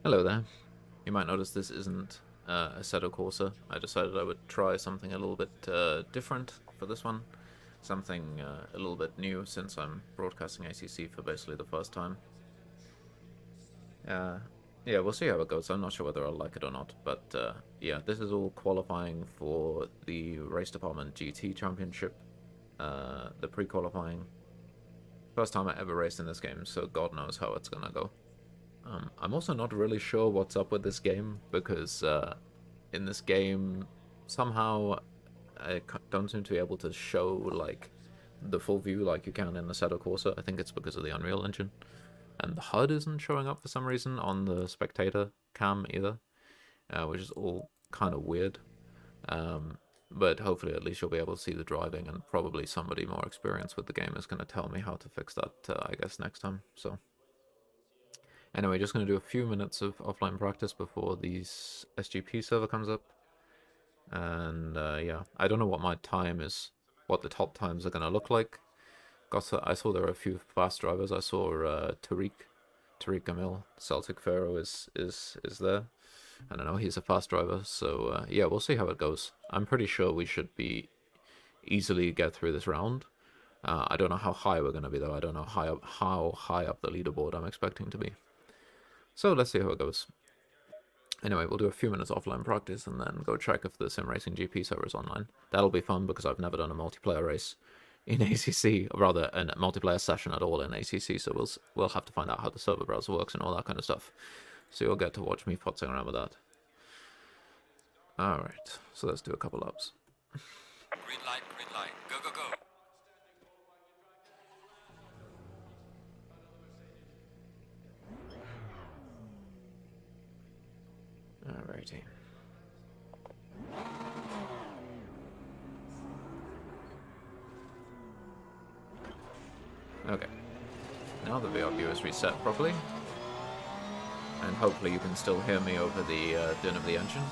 Hello there. You might notice this isn't Assetto Corsa. I decided I would try something a little bit different for this one. Something a little bit new since I'm broadcasting ACC for basically the first time. Uh, yeah, we'll see how it goes. I'm not sure whether I'll like it or not. But yeah, this is all qualifying for the Race Department GT Championship. The pre-qualifying. First time I ever raced in this game, so God knows how it's gonna go. I'm also not really sure what's up with this game because in this game somehow I don't seem to be able to show like the full view like you can in the Assetto Corsa. I think it's because of the Unreal Engine, and the HUD isn't showing up for some reason on the spectator cam either, which is all kind of weird. Um, but hopefully at least you'll be able to see the driving, and probably somebody more experienced with the game is going to tell me how to fix that, I guess, next time. So anyway, just going to do a few minutes of offline practice before the SGP server comes up. And yeah, I don't know what my time is, what the top times are going to look like. I saw there were a few fast drivers. I saw Tariq Gamil, Celtic Pharaoh is there. I don't know, he's a fast driver. So yeah, we'll see how it goes. I'm pretty sure we should be easily get through this round. I don't know how high we're going to be though. I don't know how high up the leaderboard I'm expecting to be. So let's see how it goes. Anyway, we'll do a few minutes offline practice and then go check if the Sim Racing GP server is online. That'll be fun because I've never done a multiplayer race in ACC, or rather a multiplayer session at all in ACC, so we'll have to find out how the server browser works and all that kind of stuff. So you'll get to watch me futzing around with that. Alright, so let's do a couple laps. Green light, go, go, go. Alrighty. Okay. Now the VR view is reset properly. And hopefully you can still hear me over the din of the engine.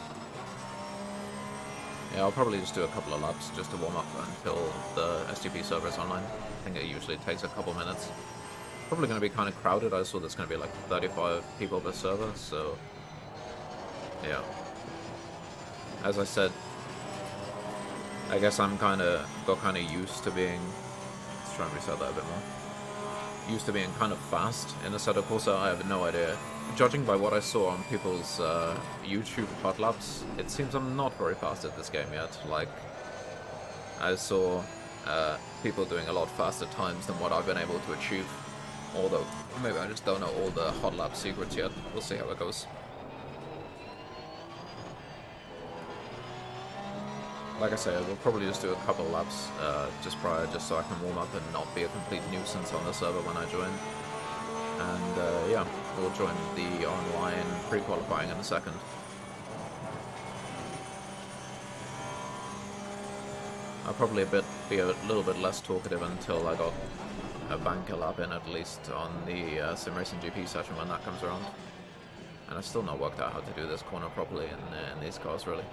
Yeah, I'll probably just do a couple of laps just to warm up until the SGP server is online. I think it usually takes a couple minutes. Probably going to be kind of crowded. I saw there's going to be like 35 people per server, so yeah. As I said, I guess I'm got kind of used to being. Let's try and reset that a bit more. Used to being kind of fast in Assetto Corsa. I have no idea. Judging by what I saw on people's YouTube hot laps, it seems I'm not very fast at this game yet. Like, I saw people doing a lot faster times than what I've been able to achieve. Although, maybe I just don't know all the hot lap secrets yet. We'll see how it goes. Like I say, we'll probably just do a couple laps just prior, just so I can warm up and not be a complete nuisance on the server when I join. And yeah, we'll join the online pre-qualifying in a second. I'll probably be a little bit less talkative until I got a banker lap in, at least on the Sim Racing GP session when that comes around. And I've still not worked out how to do this corner properly in these cars, really.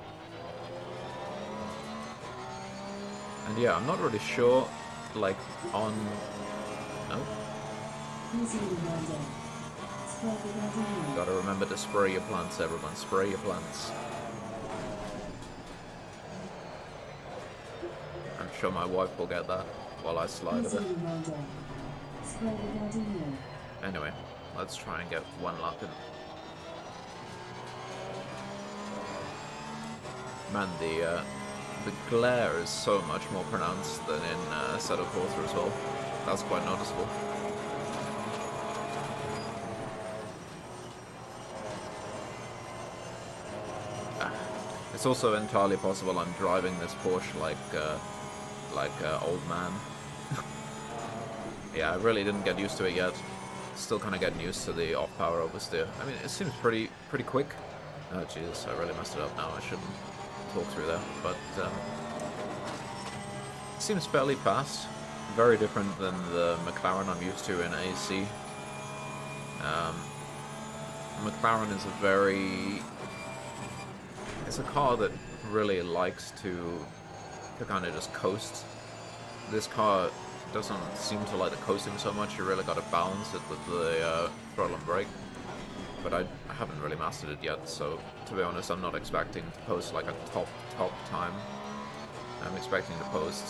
And yeah, I'm not really sure, like, on... No? Gotta remember to spray your plants, everyone. Spray your plants. I'm sure my wife will get that while I slide a bit. Anyway, let's try and get one lap in. Man, the glare is so much more pronounced than in Assetto Corsa as well. That's quite noticeable. It's also entirely possible I'm driving this Porsche like old man. Yeah, I really didn't get used to it yet. Still kind of getting used to the off-power oversteer. I mean, it seems pretty quick. Oh Jesus, I really messed it up now. I shouldn't talk through there, but it seems fairly fast. Very different than the McLaren I'm used to in AC. McLaren is it's a car that really likes to kind of just coast. This car doesn't seem to like the coasting so much. You really got to balance it with the throttle and brake. but I haven't really mastered it yet, so to be honest, I'm not expecting to post like a top time. I'm expecting to post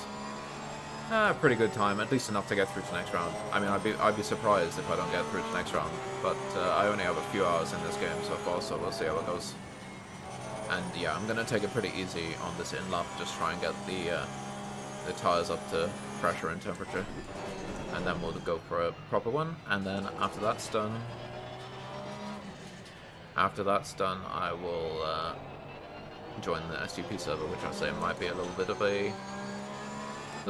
a pretty good time, at least enough to get through to next round. I mean, I'd be surprised if I don't get through to next round, but I only have a few hours in this game so far, so we'll see how it goes. And yeah, I'm gonna take it pretty easy on this in lap, just try and get the tires up to pressure and temperature, and then we'll go for a proper one. And then after that's done, I will join the SGP server, which I say might be a little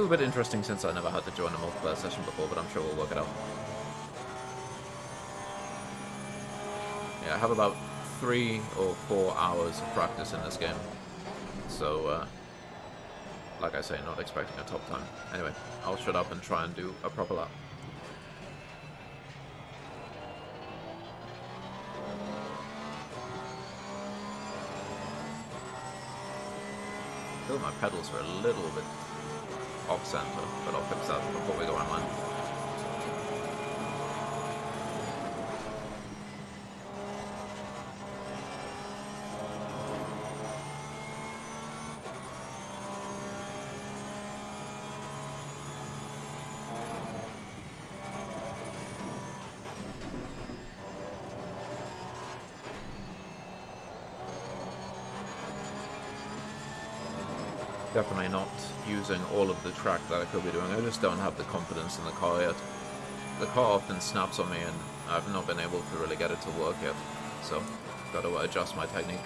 bit interesting since I never had to join a multiplayer session before, but I'm sure we'll work it out. Yeah, I have about 3 or 4 hours of practice in this game, so like I say, not expecting a top time. Anyway, I'll shut up and try and do a proper lap. I feel my pedals are a little bit off-center, but I'll fix that before we go online. Definitely not using all of the track that I could be doing. I just don't have the confidence in the car yet. The car often snaps on me and I've not been able to really get it to work yet. So, got to adjust my technique.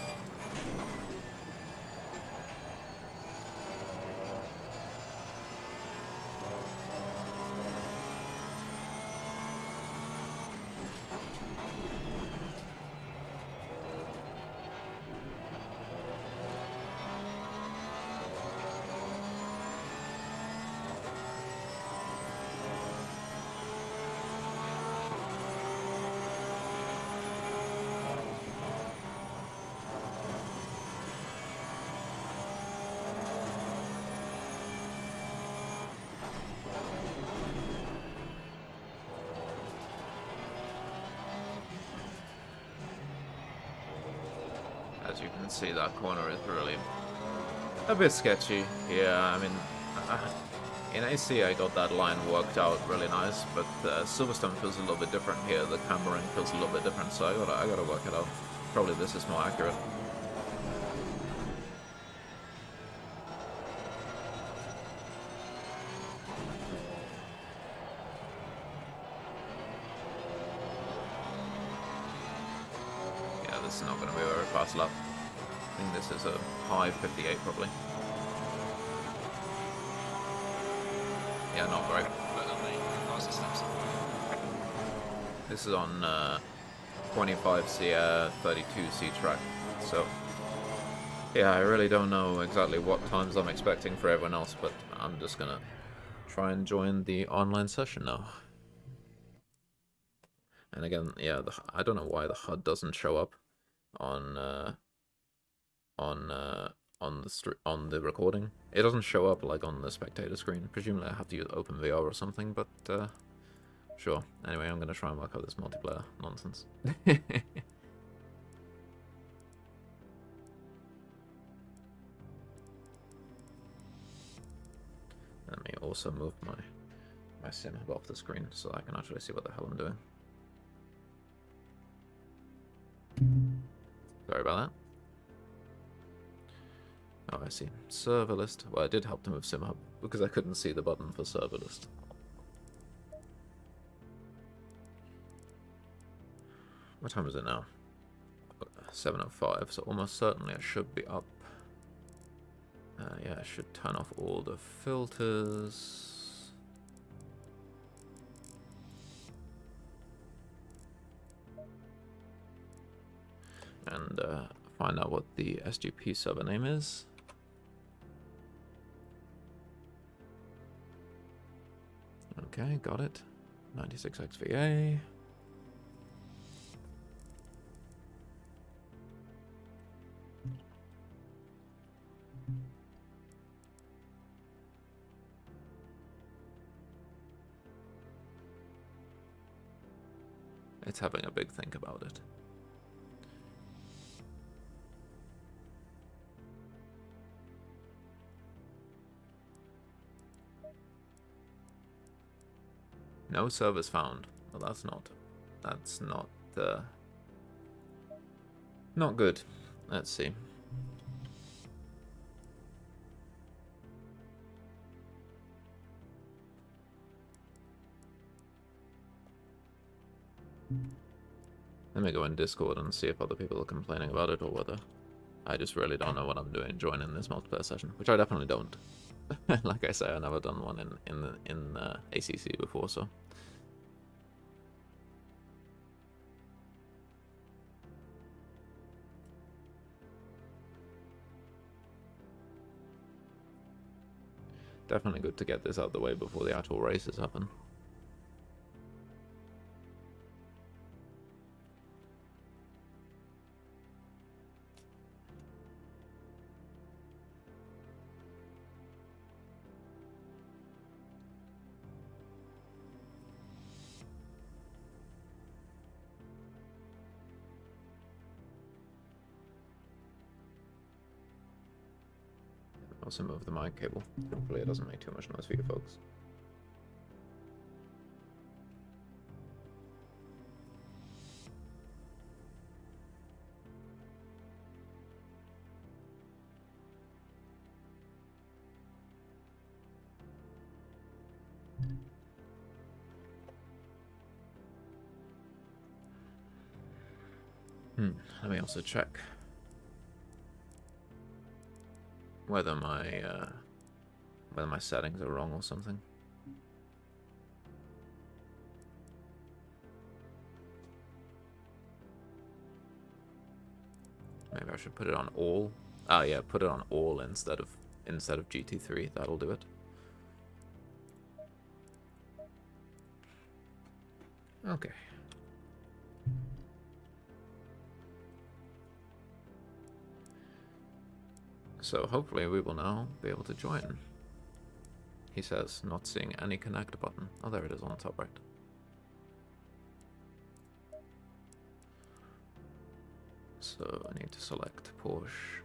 As you can see, that corner is really a bit sketchy. Yeah, I mean, in AC I got that line worked out really nice, but Silverstone feels a little bit different here. The cambering feels a little bit different, so I gotta work it out. Probably this is more accurate. Yeah, this is not going to be a very fast lap. I think this is a high 58 probably. Yeah, not great. This is on 25C 32C track, so yeah, I really don't know exactly what times I'm expecting for everyone else, but I'm just gonna try and join the online session now. And again, yeah, I don't know why the HUD doesn't show up on the recording. It doesn't show up like on the spectator screen. Presumably I have to use OpenVR or something, but sure. Anyway, I'm gonna try and work out this multiplayer nonsense. Let me also move my sim hub off the screen so I can actually see what the hell I'm doing. Sorry about that. Oh, I see. Server list. Well, I did help to move sim hub because I couldn't see the button for server list. What time is it now? 7:05, so almost certainly I should be up. Yeah, I should turn off all the filters. And find out what the SGP server name is. Okay, got it. 96XVA. It's having a big think about it. No service found. Well, that's not good. Let's see. Let me go in Discord and see if other people are complaining about it or whether I just really don't know what I'm doing joining this multiplayer session, which I definitely don't. Like I say, I've never done one in ACC before, so. Definitely good to get this out of the way before the actual races happen. Also move the mic cable. Hopefully it doesn't make too much noise for you folks. Let me also check whether my settings are wrong or something. Maybe I should put it on all. Oh yeah, put it on all instead of GT3. That'll do it. Okay. So hopefully we will now be able to join. He says, not seeing any connect button. Oh, there it is on the top right. So I need to select Porsche.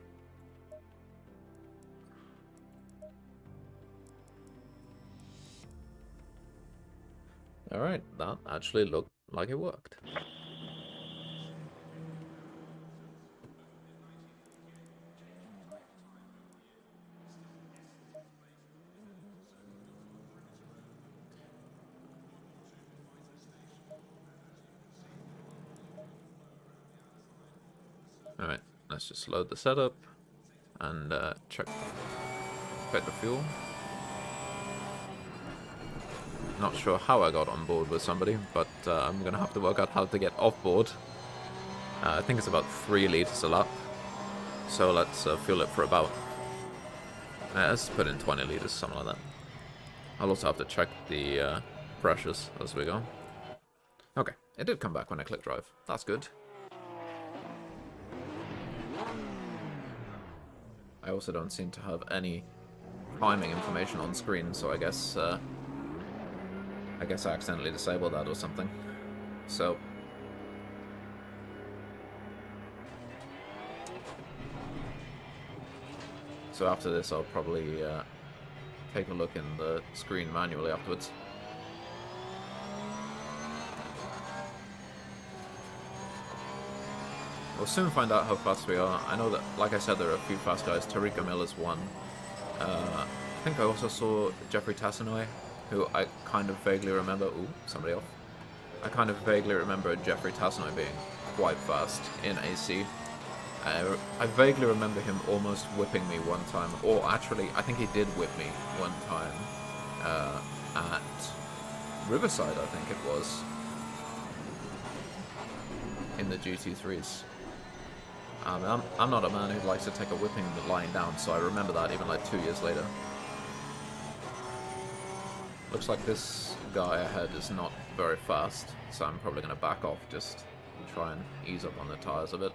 Alright, that actually looked like it worked. Alright, let's just load the setup and check the fuel. Not sure how I got on board with somebody, but I'm going to have to work out how to get off board. I think it's about 3 liters a lap. So let's fuel it for about... let's put in 20 liters, something like that. I'll also have to check the pressures as we go. Okay, it did come back when I clicked drive. That's good. I also don't seem to have any timing information on screen, so I guess I accidentally disabled that or something. So after this, I'll probably take a look in the screen manually afterwards. We'll soon find out how fast we are. I know that, like I said, there are a few fast guys. Tarika Miller's one. I think I also saw Jeffrey Tassanoi, who I kind of vaguely remember... Ooh, somebody off. I kind of vaguely remember Jeffrey Tassanoi being quite fast in AC. I vaguely remember him almost whipping me one time. Or actually, I think he did whip me one time at Riverside, I think it was. In the GT3s. I'm not a man who likes to take a whipping lying down, so I remember that even like 2 years later. Looks like this guy ahead is not very fast, so I'm probably going to back off, just try and ease up on the tyres a bit.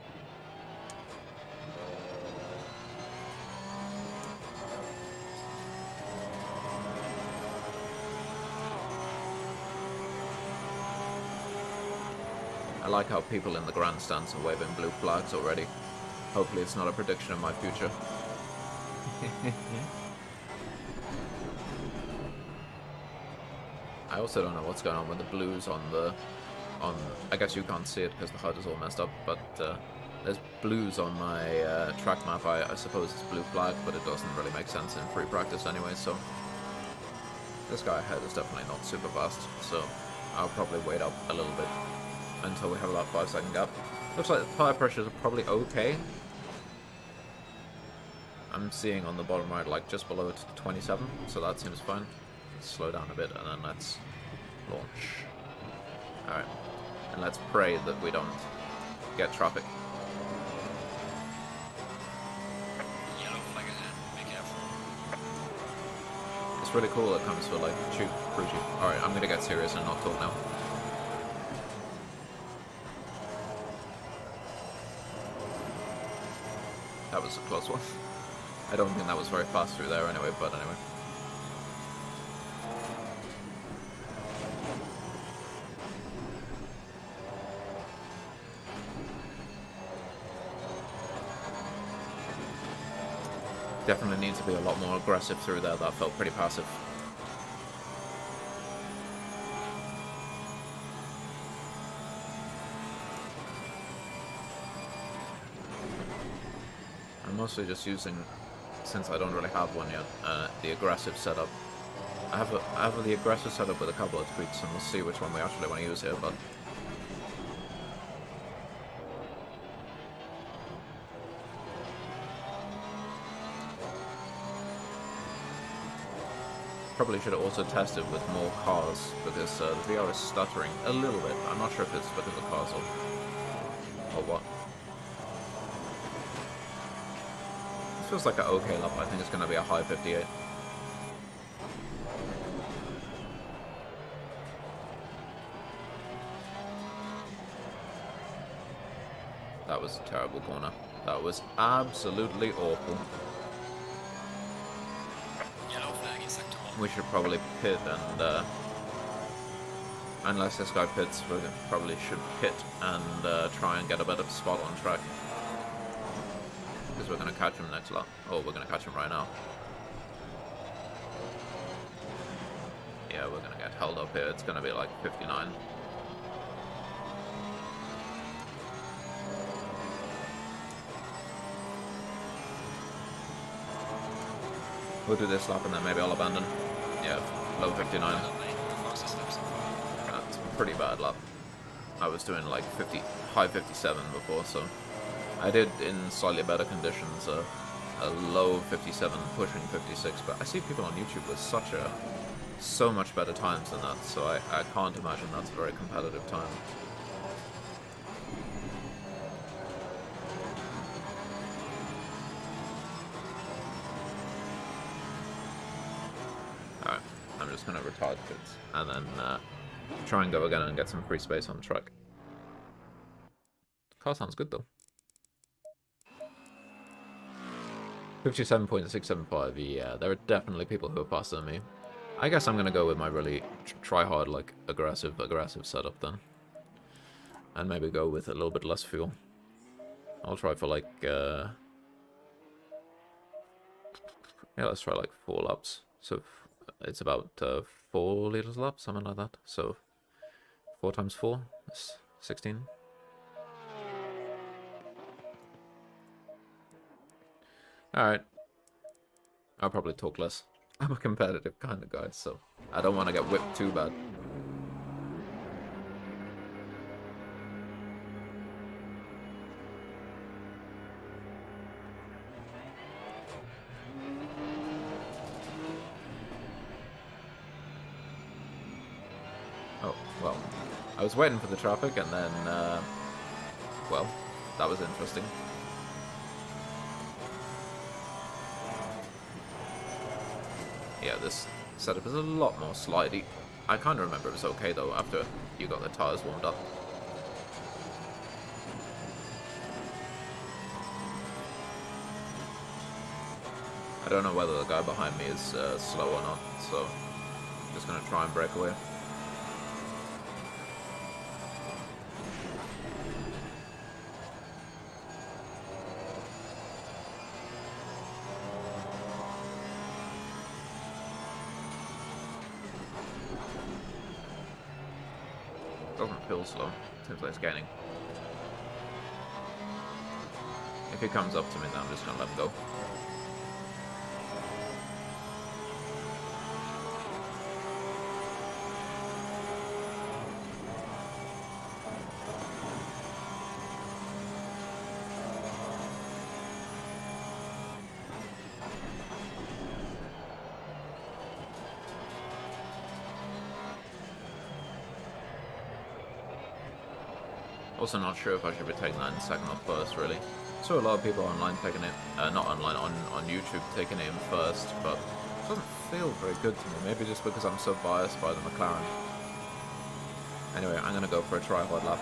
I like how people in the grandstands are waving blue flags already. Hopefully it's not a prediction of my future. I also don't know what's going on with the blues on the... I guess you can't see it because the HUD is all messed up, but there's blues on my track map. I suppose it's blue flag, but it doesn't really make sense in free practice anyway, so... This guy ahead is definitely not super fast, so I'll probably wait up a little bit until we have about 5-second gap. Looks like the tire pressures are probably okay. I'm seeing on the bottom right, like, just below 27, so that seems fine. Let's slow down a bit, and then let's launch. Alright. And let's pray that we don't get traffic. Yellow flag ahead. Be careful. It's really cool it comes for, like, cruise you. Alright, I'm gonna get serious and not talk now. That was a close one. I don't think that was very fast through there anyway, but anyway. Definitely need to be a lot more aggressive through there. That felt pretty passive. I'm mostly just using, since I don't really have one yet, the aggressive setup. I have the aggressive setup with a couple of tweaks, and we'll see which one we actually want to use here, but... Probably should have also tested with more cars, because the VR is stuttering a little bit. I'm not sure if it's because of cars or what. This feels like an okay lap. I think it's going to be a high 58. That was a terrible corner. That was absolutely awful. Yellow flag in sector 1. We should probably pit and, unless this guy pits, we probably should pit and try and get a better spot on track. Because we're going to catch him next lap. Oh, we're going to catch him right now. Yeah, we're going to get held up here. It's going to be like 59. We'll do this lap and then maybe I'll abandon. Yeah, low 59. That's a pretty bad lap. I was doing like high 57 before, so I did in slightly better conditions a low 57 pushing 56, but I see people on YouTube with so much better times than that, so I can't imagine that's a very competitive time. Alright, I'm just gonna retard pits and then try and go again and get some free space on the track. Car sounds good though. 57.675, yeah, there are definitely people who are faster than me. I guess I'm gonna go with my really try-hard, like, aggressive setup then. And maybe go with a little bit less fuel. I'll try for, like, yeah, let's try, like, 4 laps. So, it's about 4 liters a lap, something like that. So, 4 times 4 is 16. Alright. I'll probably talk less. I'm a competitive kind of guy, so I don't want to get whipped too bad. Oh, well. I was waiting for the traffic and then, well, that was interesting. Yeah, this setup is a lot more slidey. I kind of remember it was okay though after you got the tires warmed up. I don't know whether the guy behind me is slow or not, so I'm just going to try and break away. Doesn't feel slow. Seems like it's gaining. If he comes up to me, then I'm just gonna let him go. Also not sure if I should be taking that in second or first, really. Saw a lot of people online taking it, not online, on YouTube taking it in first, but it doesn't feel very good to me. Maybe just because I'm so biased by the McLaren. Anyway, I'm going to go for a tripod lap,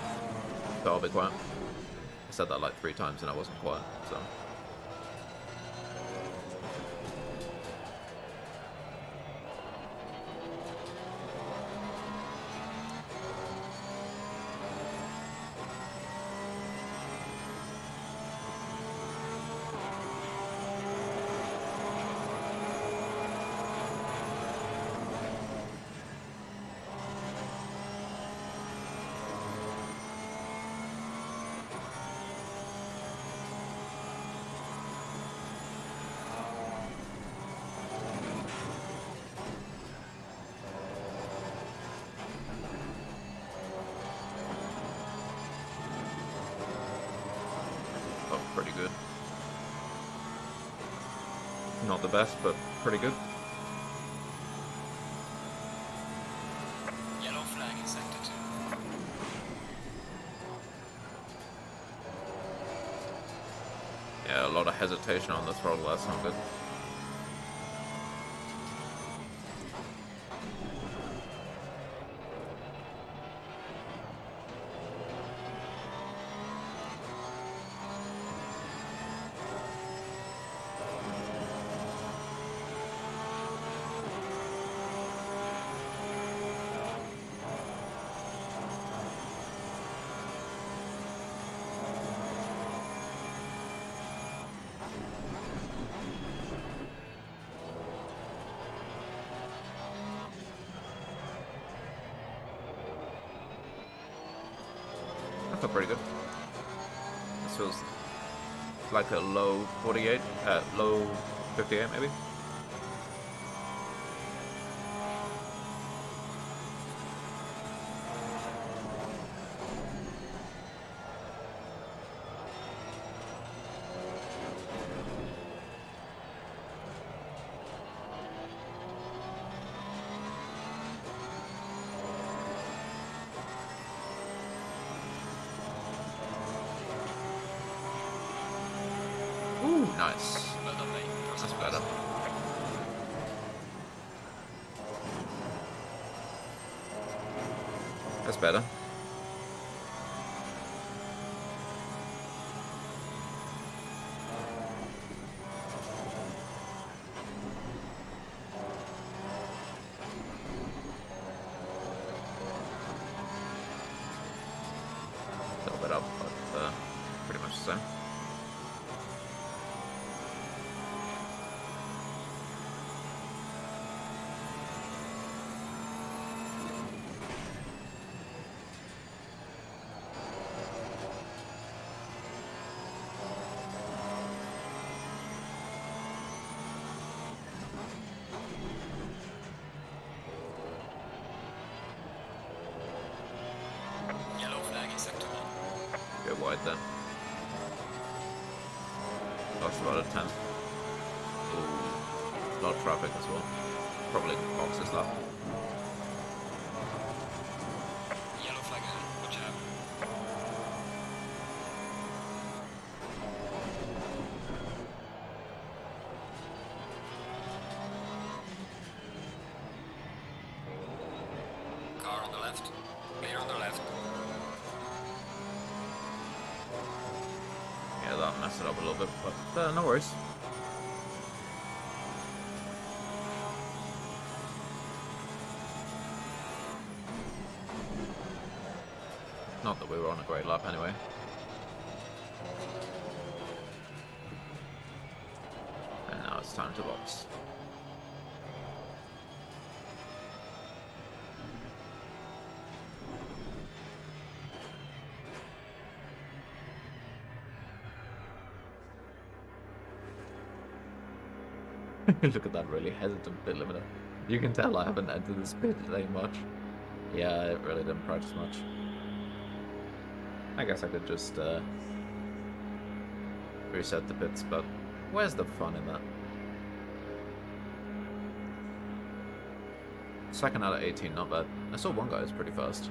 so I'll be quiet. I said that like 3 times and I wasn't quiet, so... Pretty good. Not the best, but pretty good. Yellow flag in sector 2. Yeah, a lot of hesitation on the throttle, that's not good. I feel pretty good. This feels like a low 48, low 58 maybe. Ooh, nice. Well done, mate. That's better. That's better. A little bit up, but pretty much the same. Yellow flag in sector 1. Bit wide there. Lost about a 10. Ooh, a lot of traffic as well. Probably boxes left. Yellow flag ahead. Watch out. Car on the left. Clear on the left. Yeah, that messed it up a little bit, but no worries. Not that we were on a great lap anyway. And now it's time to box. Look at that really hesitant pit limiter. You can tell I haven't entered this pit today much. Yeah, it really didn't practice much. I guess I could just reset the pits, but where's the fun in that? Second out of 18, not bad. I saw one guy was pretty fast.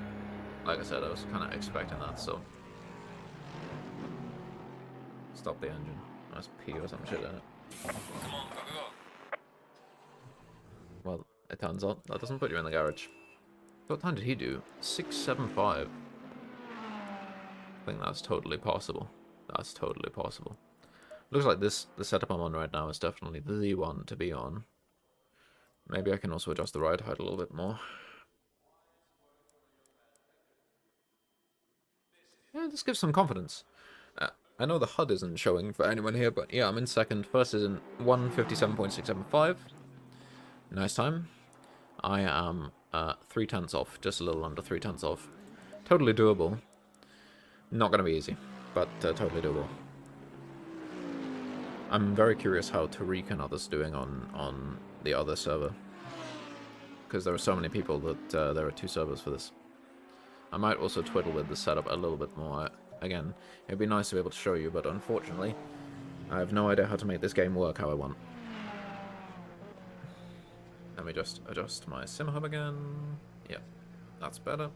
Like I said, I was kind of expecting that, so... Stop the engine. Nice pee or some shit in it. Come on, go. Well, it turns out that doesn't put you in the garage. What time did he do? 675. I think that's totally possible. That's totally possible. Looks like the setup I'm on right now is definitely the one to be on. Maybe I can also adjust the ride height a little bit more. Yeah, this gives some confidence. I know the HUD isn't showing for anyone here, but yeah, I'm in second. First is in 1:57.675. Nice time. I am 3/10 off, just a little under 3/10 off. Totally doable. Not going to be easy, but totally doable. I'm very curious how Tariq and others doing on the other server. Because there are so many people that there are two servers for this. I might also twiddle with the setup a little bit more. Again, it'd be nice to be able to show you, but unfortunately, I have no idea how to make this game work how I want. Let me just adjust my sim hub again. Yeah, that's better.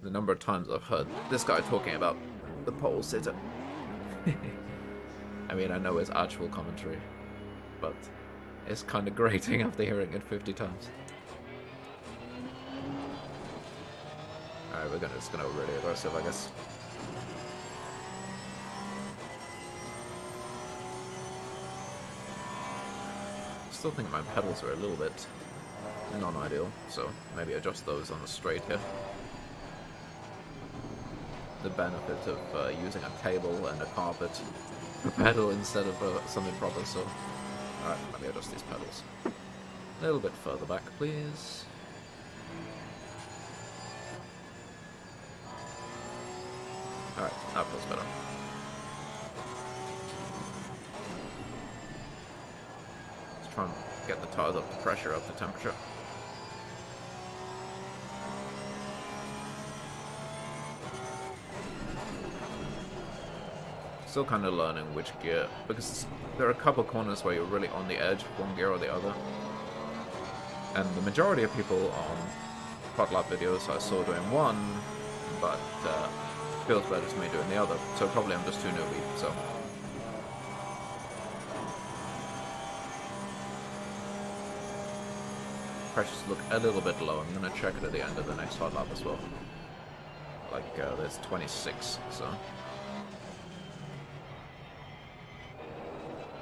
The number of times I've heard this guy talking about the pole sitter. I mean, I know it's actual commentary, but it's kind of grating after hearing it 50 times. Alright, we're just gonna go really aggressive, I guess. Still think my pedals are a little bit non-ideal, so maybe adjust those on the straight here. The benefit of using a table and a carpet for pedal instead of something proper, so... Alright, let me adjust these pedals. A little bit further back, please. Alright, that feels better. Let's try and get the tires up to pressure, up to temperature. Still kind of learning which gear, because there are a couple corners where you're really on the edge, one gear or the other. And the majority of people on pod lap videos I saw doing one, but feels better to me doing the other. So probably I'm just too newbie, so. Pressures look a little bit low. I'm gonna check it at the end of the next hot lap as well. Like there's 26, so.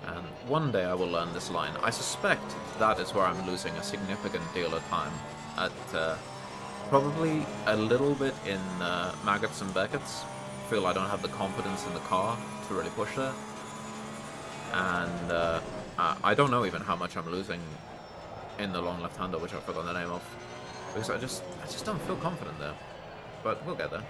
And one day I will learn this line. I suspect that is where I'm losing a significant deal of time. At probably a little bit in Maggots and Beckett's. Feel I don't have the confidence in the car to really push there. And I don't know even how much I'm losing in the long left-hander, which I forgot the name of. Because I just don't feel confident there. But we'll get there.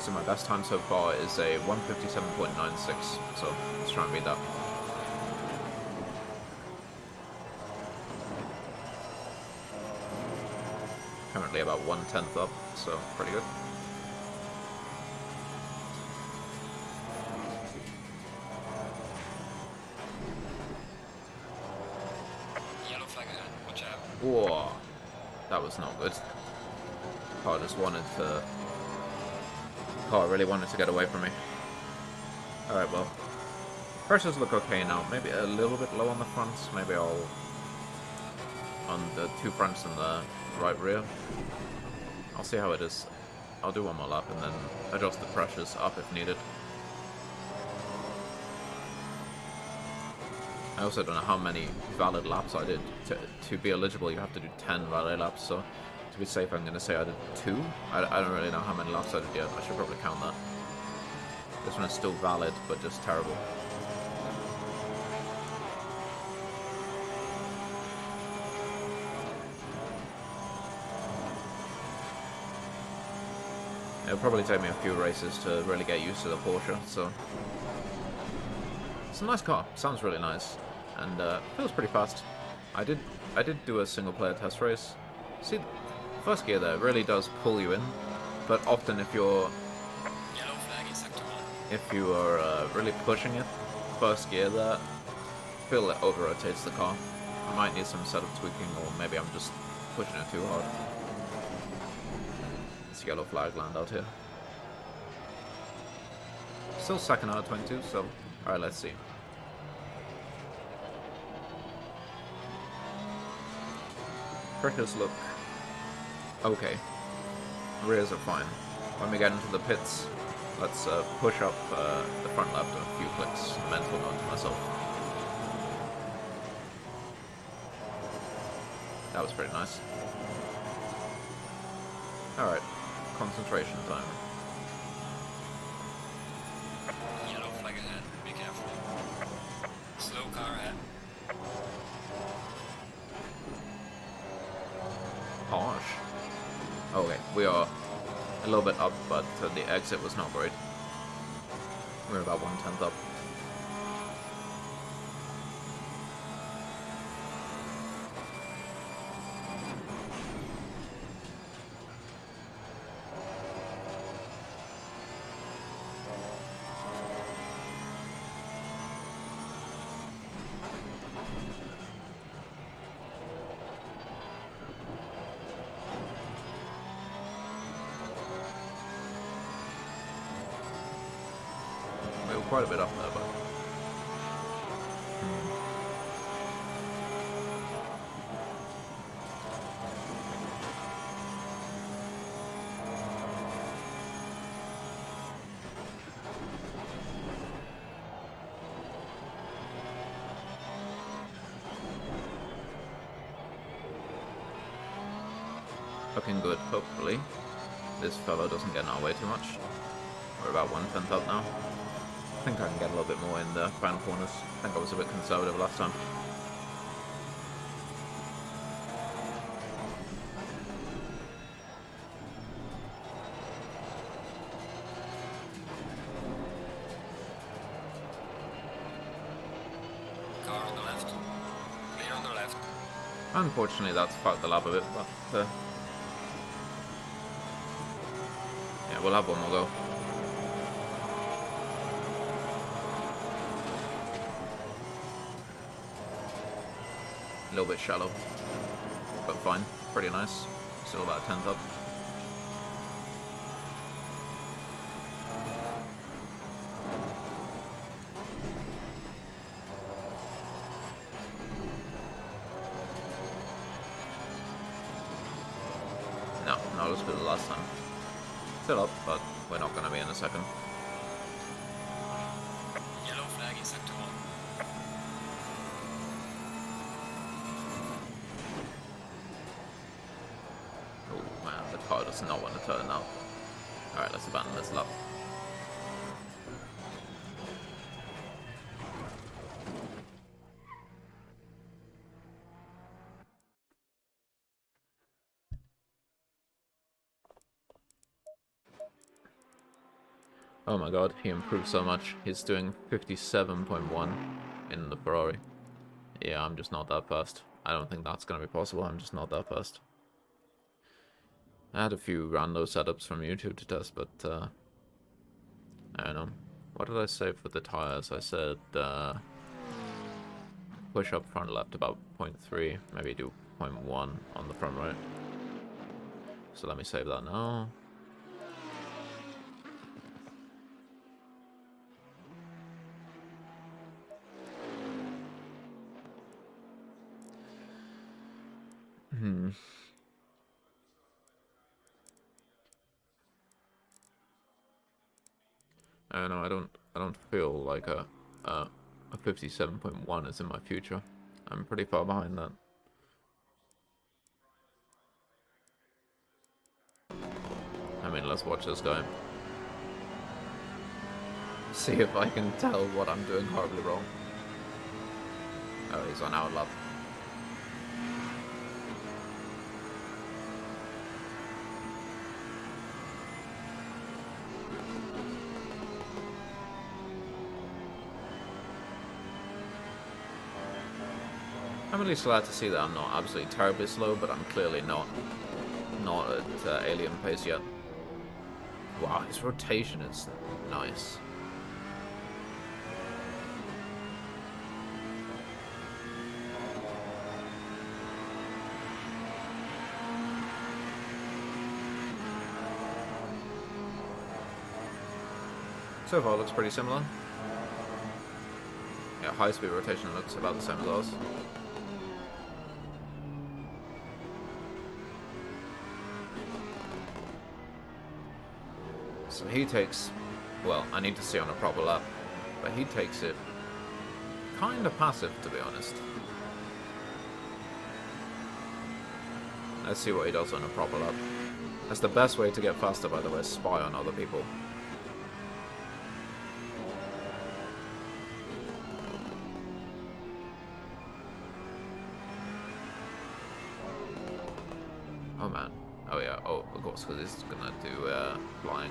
So my best time so far is a 1:57.96, so let's try and beat that. Currently about 1/10 up, so pretty good. Yellow flag ahead, watch out. Whoa, that was not good. Car just wanted to... Car really wanted to get away from me. Alright, well. Pressures look okay now. Maybe a little bit low on the fronts. Maybe I'll... on the two fronts and the right rear. I'll see how it is. I'll do one more lap and then adjust the pressures up if needed. I also don't know how many valid laps I did. To be eligible, you have to do 10 valid laps, so to be safe, I'm going to say I did 2. I don't really know how many laps I did yet. I should probably count that. This one is still valid, but just terrible. It'll probably take me a few races to really get used to the Porsche, so... It's a nice car, sounds really nice, and feels pretty fast. I did do a single player test race. See, first gear there really does pull you in, but often if you're... Yellow flag in sector 1. If you are really pushing it, first gear there, I feel it over-rotates the car. I might need some setup tweaking, or maybe I'm just pushing it too hard. It's yellow flag land out here. Still second out of 22, so... Alright, let's see. Pressures look okay. Rears are fine. When we get into the pits, let's push up the front left a few clicks. Mental note to myself. That was pretty nice. Alright, concentration time. Yellow flag ahead. Be careful. Slow car ahead. Harsh. Okay, we are a little bit up, but the exit was not great. We're about 1/10 up. Quite a bit up there, but looking good. Hopefully, this fellow doesn't get in our way too much. We're about 1/10 up now. I think I can get a little bit more in the final corners. I think I was a bit conservative last time. Car on the left. Clear on the left. Unfortunately, that's fucked the lap a bit, but yeah, we'll have one more go. A little bit shallow, but fine. Pretty nice. Still about 10th up. No, not as good as last time. Still up, but we're not going to be in a second. Yellow flag in sector 1. Oh man, the car does not want to turn now. Alright, let's abandon this lap. Oh my god, he improved so much. He's doing 57.1 in the Ferrari. Yeah, I'm just not that fast. I don't think that's going to be possible. I'm just not that fast. I had a few rando setups from YouTube to test, but I don't know. What did I say for the tires? I said push up front left about 0.3, maybe do 0.1 on the front right. So let me save that now. I don't know, I don't feel like a 57.1 is in my future. I'm pretty far behind that. I mean, let's watch this guy. See if I can tell what I'm doing horribly wrong. Oh, he's on our lap. I'm at least glad to see that I'm not absolutely terribly slow, but I'm clearly not at alien pace yet. Wow, his rotation is nice. So far, it looks pretty similar. Yeah, high-speed rotation looks about the same as ours. So he takes, well, I need to see on a proper lap, but he takes it kind of passive, to be honest. Let's see what he does on a proper lap. That's the best way to get faster, by the way, spy on other people. Oh man. Oh yeah, oh, of course, because he's gonna do flying.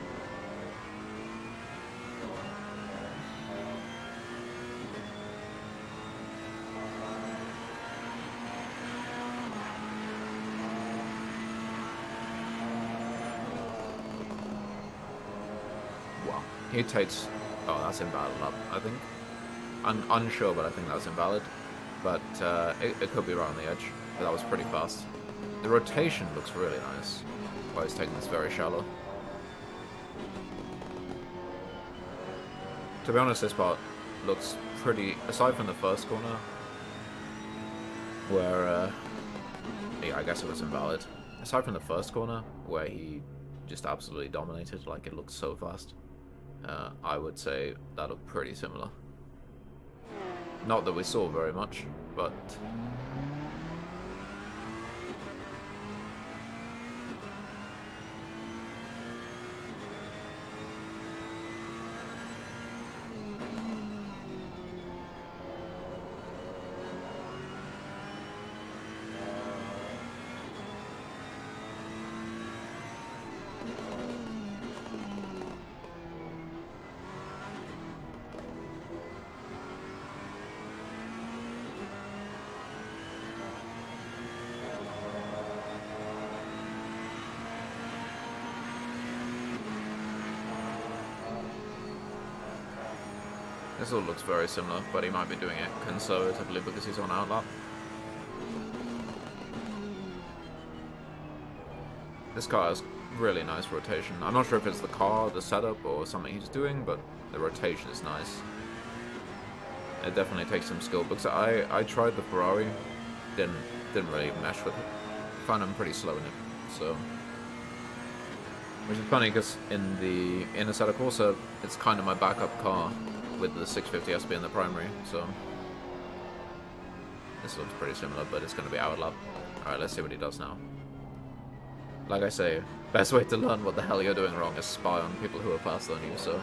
Wow. He takes... Oh, that's invalid up, I think. I'm unsure, but I think that's invalid. But it could be right on the edge. But that was pretty fast. The rotation looks really nice. While he's taking this very shallow. To be honest, this part looks pretty... Aside from the first corner, where... yeah, I guess it was invalid. Aside from the first corner, where he just absolutely dominated, like it looked so fast, I would say that looked pretty similar. Not that we saw very much, but... This all looks very similar, but he might be doing it conservatively because he's on outlap. This car has really nice rotation. I'm not sure if it's the car, the setup, or something he's doing, but the rotation is nice. It definitely takes some skill, because I tried the Ferrari, didn't really mesh with it. Found him pretty slow in it, so... Which is funny, because in the Assetto Corsa, it's kind of my backup car, with the 650 SP in the primary, so... This looks pretty similar, but it's going to be outlap. Alright, let's see what he does now. Like I say, best way to learn what the hell you're doing wrong is spy on people who are faster than you, so...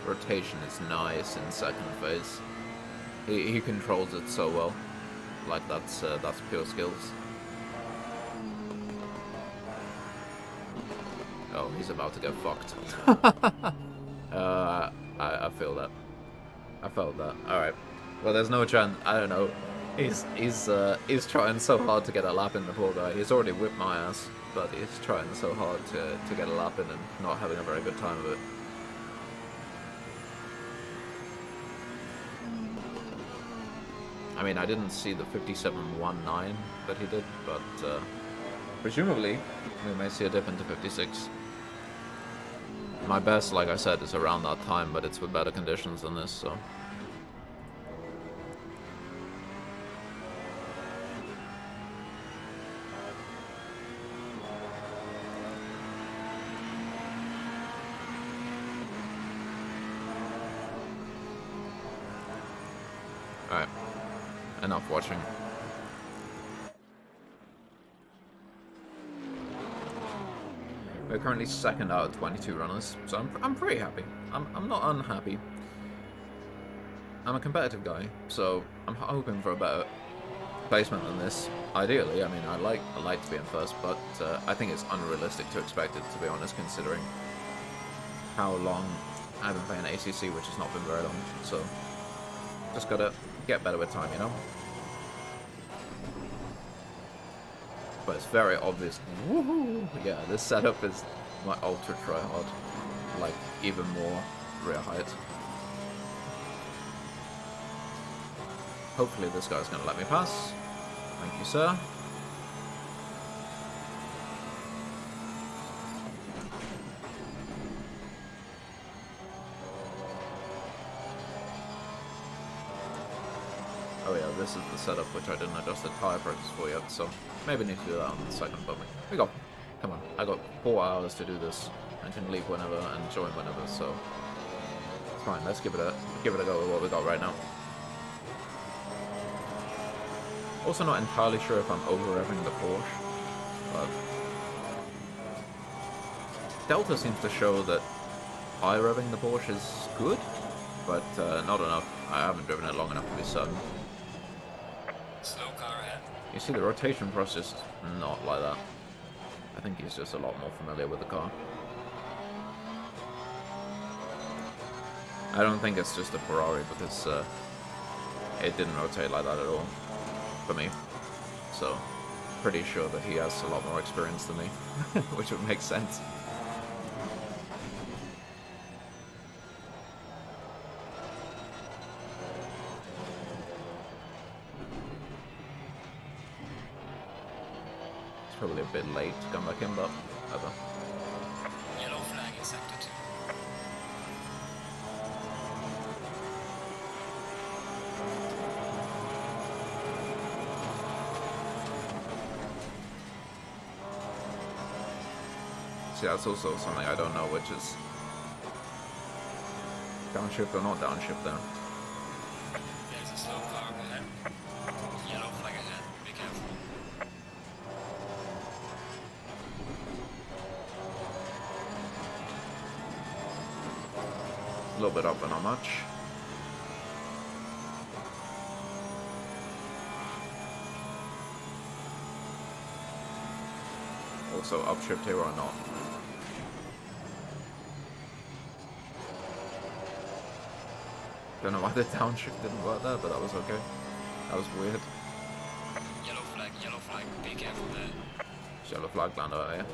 Rotation is nice in second phase. He controls it so well. Like that's pure skills. Oh, he's about to get fucked. I feel that. I felt that. All right. Well, there's no chance. I don't know. He's trying so hard to get a lap in, the poor guy. He's already whipped my ass, but he's trying so hard to get a lap in and not having a very good time of it. I mean, I didn't see the 57.19 that he did, but presumably we may see a dip into 56. My best, like I said, is around that time, but it's with better conditions than this, so... Alright. Enough watching. We're currently second out of 22 runners, so I'm pretty happy. I'm not unhappy. I'm a competitive guy, so I'm hoping for a better placement than this. Ideally, I mean, I like to be in first, but I think it's unrealistic to expect it, to be honest, considering how long I've been playing ACC, which has not been very long. So just gotta get better with time, you know. But it's very obvious. Woohoo! Yeah, this setup is my ultra tryhard, like even more rear height. Hopefully this guy's gonna let me pass. Thank you, sir. Oh yeah, this is the setup which I didn't adjust the tire pressures for yet, so maybe need to do that on the second, but here we go. Come on, I got 4 hours to do this. I can leave whenever and join whenever, so it's fine. Let's give it a go with what we got right now. Also not entirely sure if I'm over-revving the Porsche, but Delta seems to show that high revving the Porsche is good, but not enough. I haven't driven it long enough to be certain. Slow car ahead. You see, the rotation for us is not like that. I think he's just a lot more familiar with the car. I don't think it's just a Ferrari because it didn't rotate like that at all for me. So, pretty sure that he has a lot more experience than me, which would make sense. Probably a bit late to come back in, but whatever. Yellow flag in sector 2. See, that's also something I don't know, which is downshift or not downshift there. There's a slow car ahead. Yellow flag ahead. Be careful. A little bit up, but not much. Also, upshift here or not. Don't know why the downshift didn't work there, but that was okay. That was weird. Yellow flag. Be careful there. Yellow flag land over here.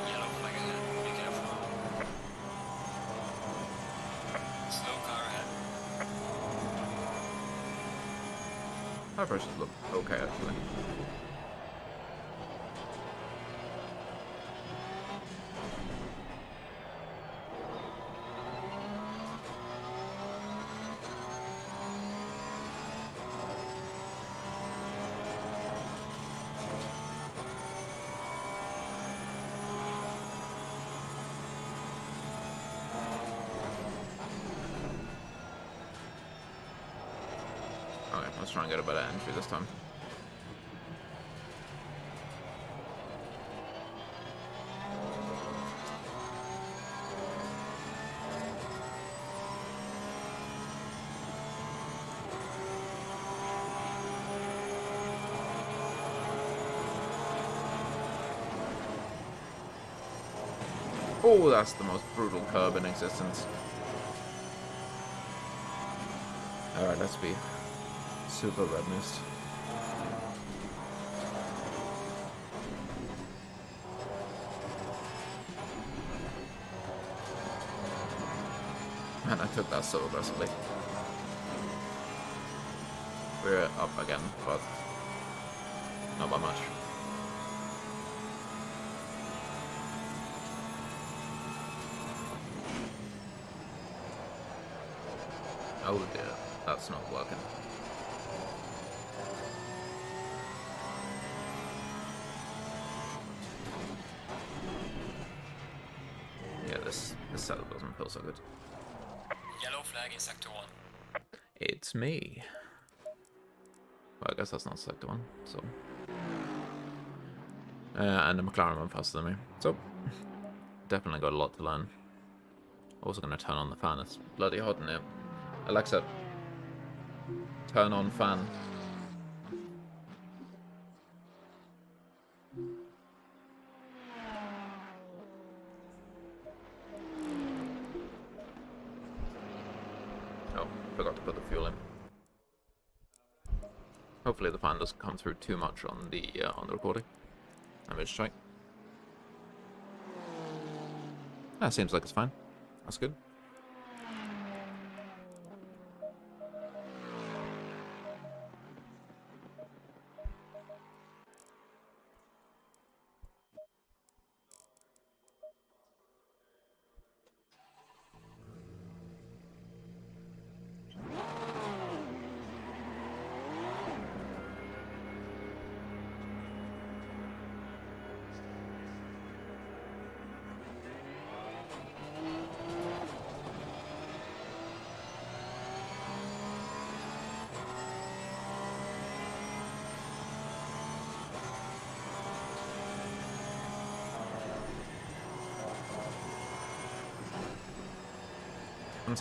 Yellow flag ahead. Be careful. Slow car ahead. Our pressures look okay, actually. Okay, let's try and get a better entry this time. Oh, that's the most brutal curb in existence. Alright, let's be super red mist. Man, I took that so aggressively. We're up again, but not by much. Oh dear, that's not working. Yeah, this setup doesn't feel so good. Yellow flag in sector 1. It's me. Well, I guess that's not sector 1, so... And the McLaren went faster than me. So, definitely got a lot to learn. Also going to turn on the fan. It's bloody hot in here. Alexa, turn on fan. Oh, forgot to put the fuel in. Hopefully the fan doesn't come through too much on the recording. Let me just check. That seems like it's fine. That's good.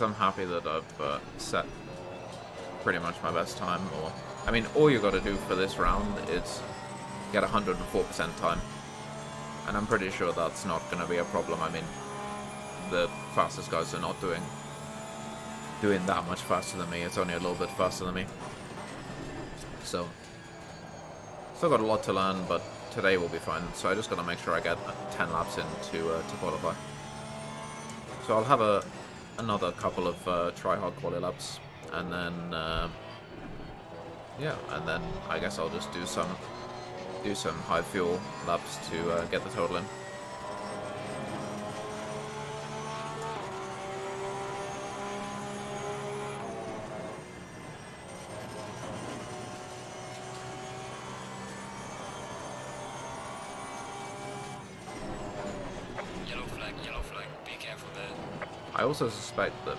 I'm happy that I've set pretty much my best time. Or, I mean, all you got to do for this round is get 104% time, and I'm pretty sure that's not going to be a problem. I mean, the fastest guys are not doing that much faster than me. It's only a little bit faster than me. So, still got a lot to learn, but today will be fine. So I just got to make sure I get 10 laps in to qualify. So I'll have another couple of try-hard quali laps, and then yeah, and then I guess I'll just do some high fuel laps to get the total in. Yellow flag, be careful there. I also suspect that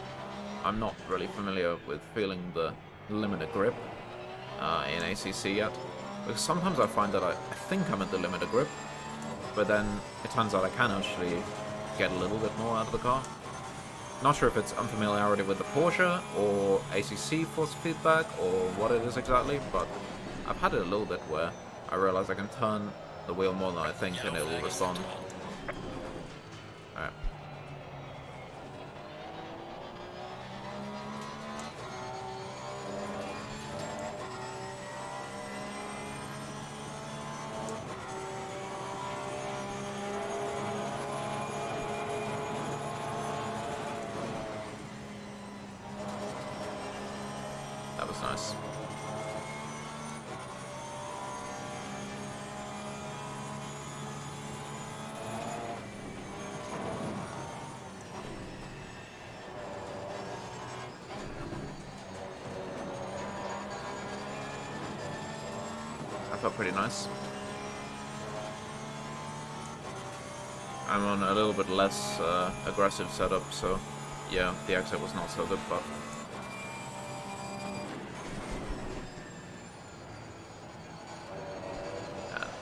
I'm not really familiar with feeling the limiter grip in ACC yet, because sometimes I find that I think I'm at the limiter grip, but then it turns out I can actually get a little bit more out of the car. Not sure if it's unfamiliarity with the Porsche or ACC force feedback or what it is exactly, but I've had it a little bit where I realize I can turn the wheel more than I think and it will respond. Alright. That was nice. That felt pretty nice. I'm on a little bit less aggressive setup, so yeah, the exit was not so good, but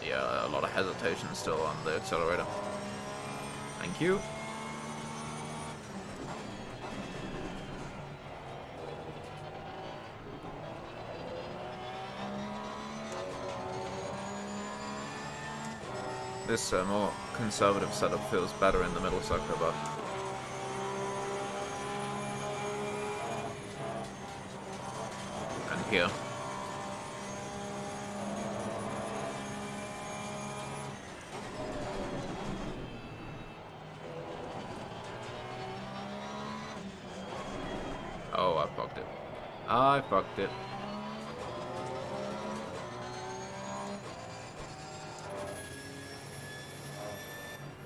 yeah, a lot of hesitation still on the accelerator. Thank you. This more conservative setup feels better in the middle sector, but and here. Oh, I fucked it. I fucked it.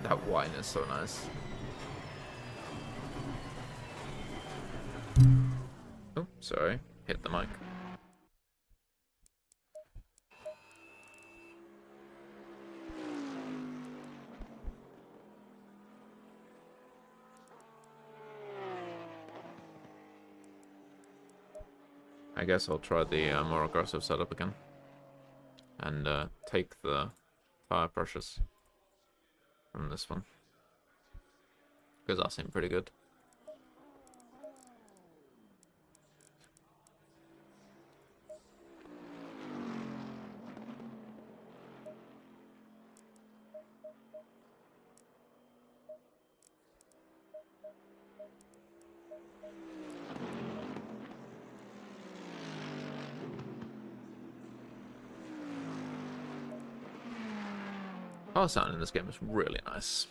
That wine is so nice. Oh, sorry. Hit the mic. I guess I'll try the more aggressive setup again. And take the Fire pressures from this one. Because that seemed pretty good. Power sound in this game is really nice.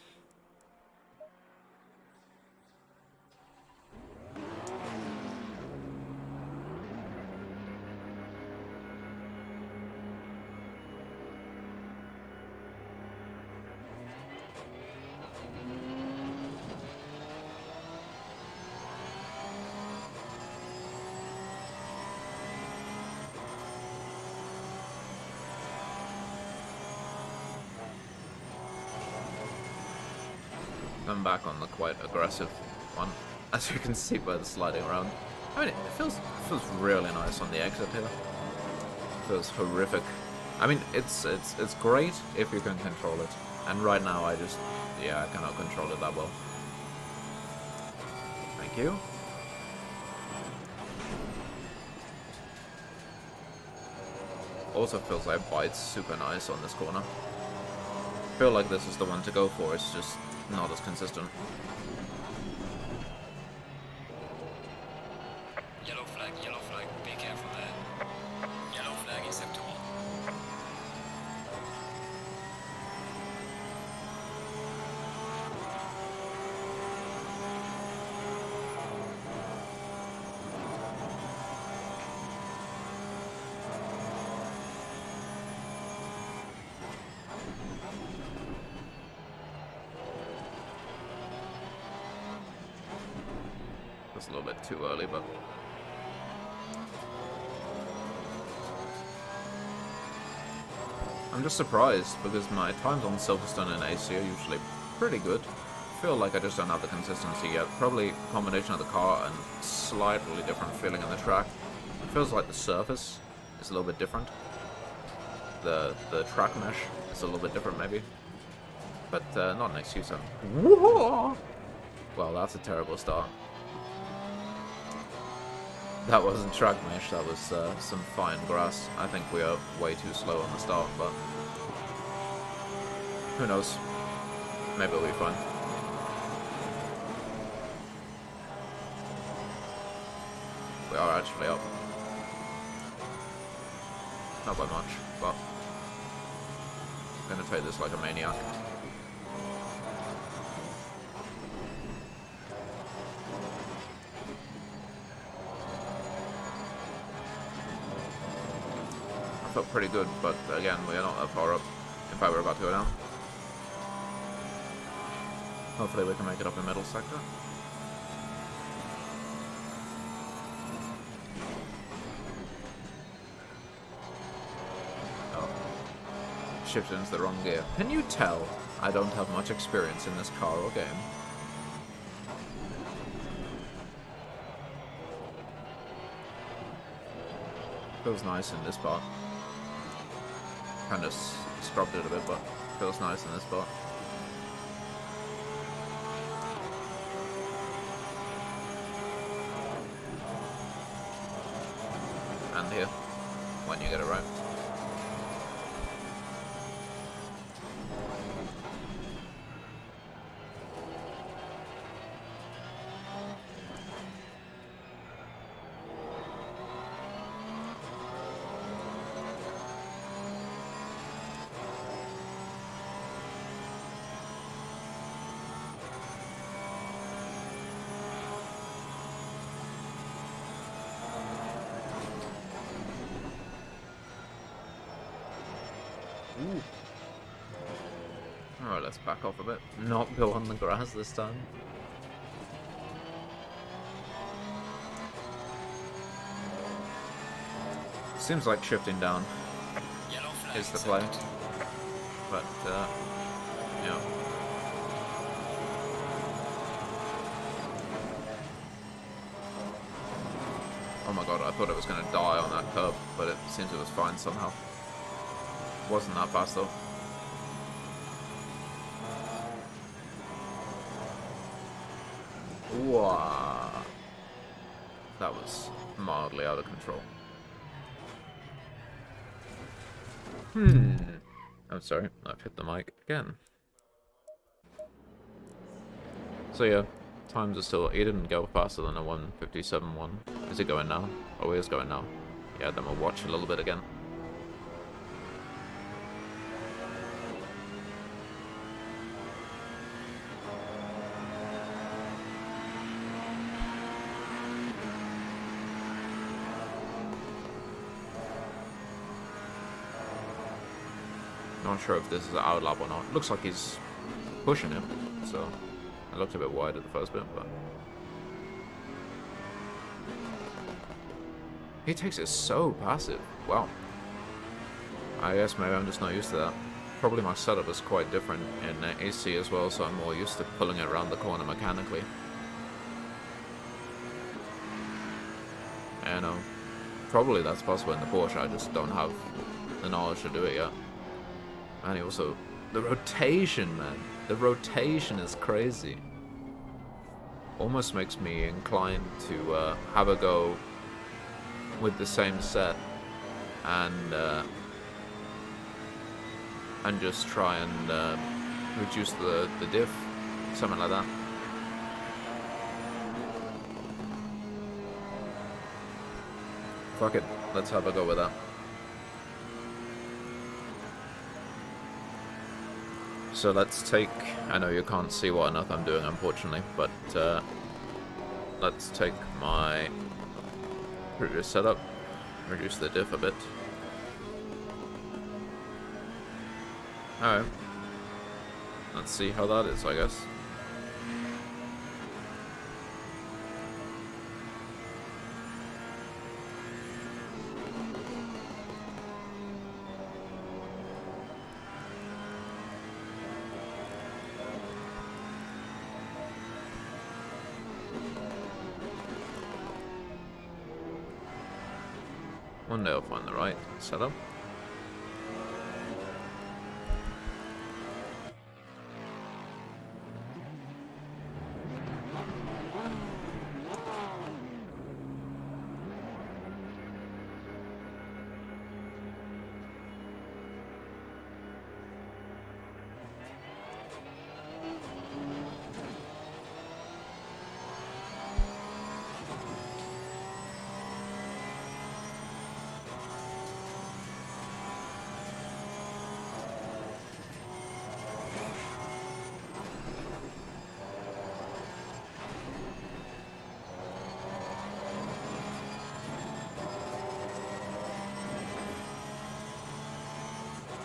I'm back on the quite aggressive one, as you can see by the sliding around. I mean, it feels really nice on the exit here. It feels horrific. I mean, it's great if you can control it. And right now, I cannot control it that well. Thank you. Also feels like Bite's super nice on this corner. I feel like this is the one to go for. It's just not as consistent. Yellow flag, be careful there. Yellow flag is sector 1. That's a little bit too early, but I'm just surprised because my times on Silverstone and AC are usually pretty good. I feel like I just don't have the consistency yet. Probably a combination of the car and slightly different feeling on the track. It feels like the surface is a little bit different. The track mesh is a little bit different maybe. But not an excuse. Well, that's a terrible start. That wasn't track mesh, that was some fine grass. I think we are way too slow on the start, but who knows? Maybe it'll be fine. We are actually up. Not by much, but I'm gonna take this like a maniac. Felt pretty good, but again, we are not that far up. In fact, we're about to go down. Hopefully we can make it up in middle sector. Oh. Shifted into the wrong gear. Can you tell I don't have much experience in this car or game? Feels nice in this part. Kind of scrubbed it a bit, but feels nice in this spot. And here, when you get it right. Ooh. Alright, let's back off a bit. Not go on the grass this time. Seems like shifting down is the play. But, yeah. Oh my god, I thought it was going to die on that curb, but it seems it was fine somehow. Wasn't that fast though. Wow. That was mildly out of control. I'm sorry, I've hit the mic again. So yeah, times are still... He didn't go faster than a 1:57.1. Is it going now? Oh, he is going now. Yeah, then we'll watch a little bit again. Not sure if this is an outlap or not. Looks like he's pushing him, so it looked a bit wide at the first bit, but he takes it so passive. Wow. I guess maybe I'm just not used to that. Probably my setup is quite different in AC as well, so I'm more used to pulling it around the corner mechanically. And probably that's possible in the Porsche. I just don't have the knowledge to do it yet. And he also... The rotation, man. The rotation is crazy. Almost makes me inclined to have a go with the same set and just try and reduce the diff, something like that. Fuck it, let's have a go with that. So let's take, I know you can't see what on earth I'm doing unfortunately, but let's take my previous setup, reduce the diff a bit. Alright, let's see how that is, I guess. One day I'll find the right setup.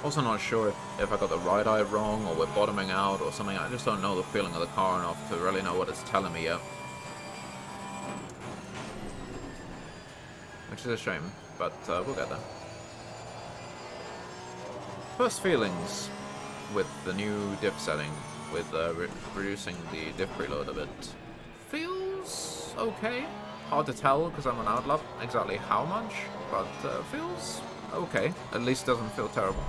Also not sure if I got the right eye wrong or we're bottoming out or something. I just don't know the feeling of the car enough to really know what it's telling me yet. Which is a shame, but we'll get there. First feelings with the new diff setting, with reducing the diff preload a bit. Feels okay. Hard to tell because I'm on outlap exactly how much, but feels okay. At least doesn't feel terrible.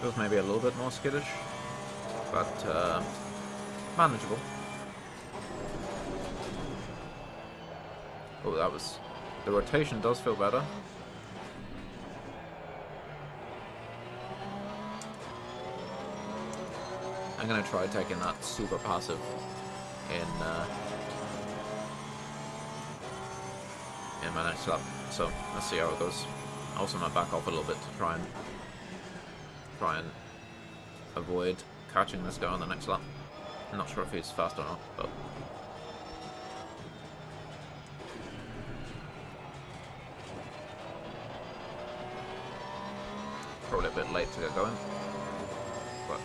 Feels maybe a little bit more skittish, but manageable. Oh, that was... The rotation does feel better. I'm gonna try taking that super passive in my next lap. So let's see how it goes. I also might back off a little bit to try and avoid catching this guy on the next lap. I'm not sure if he's fast or not, but probably a bit late to get going. But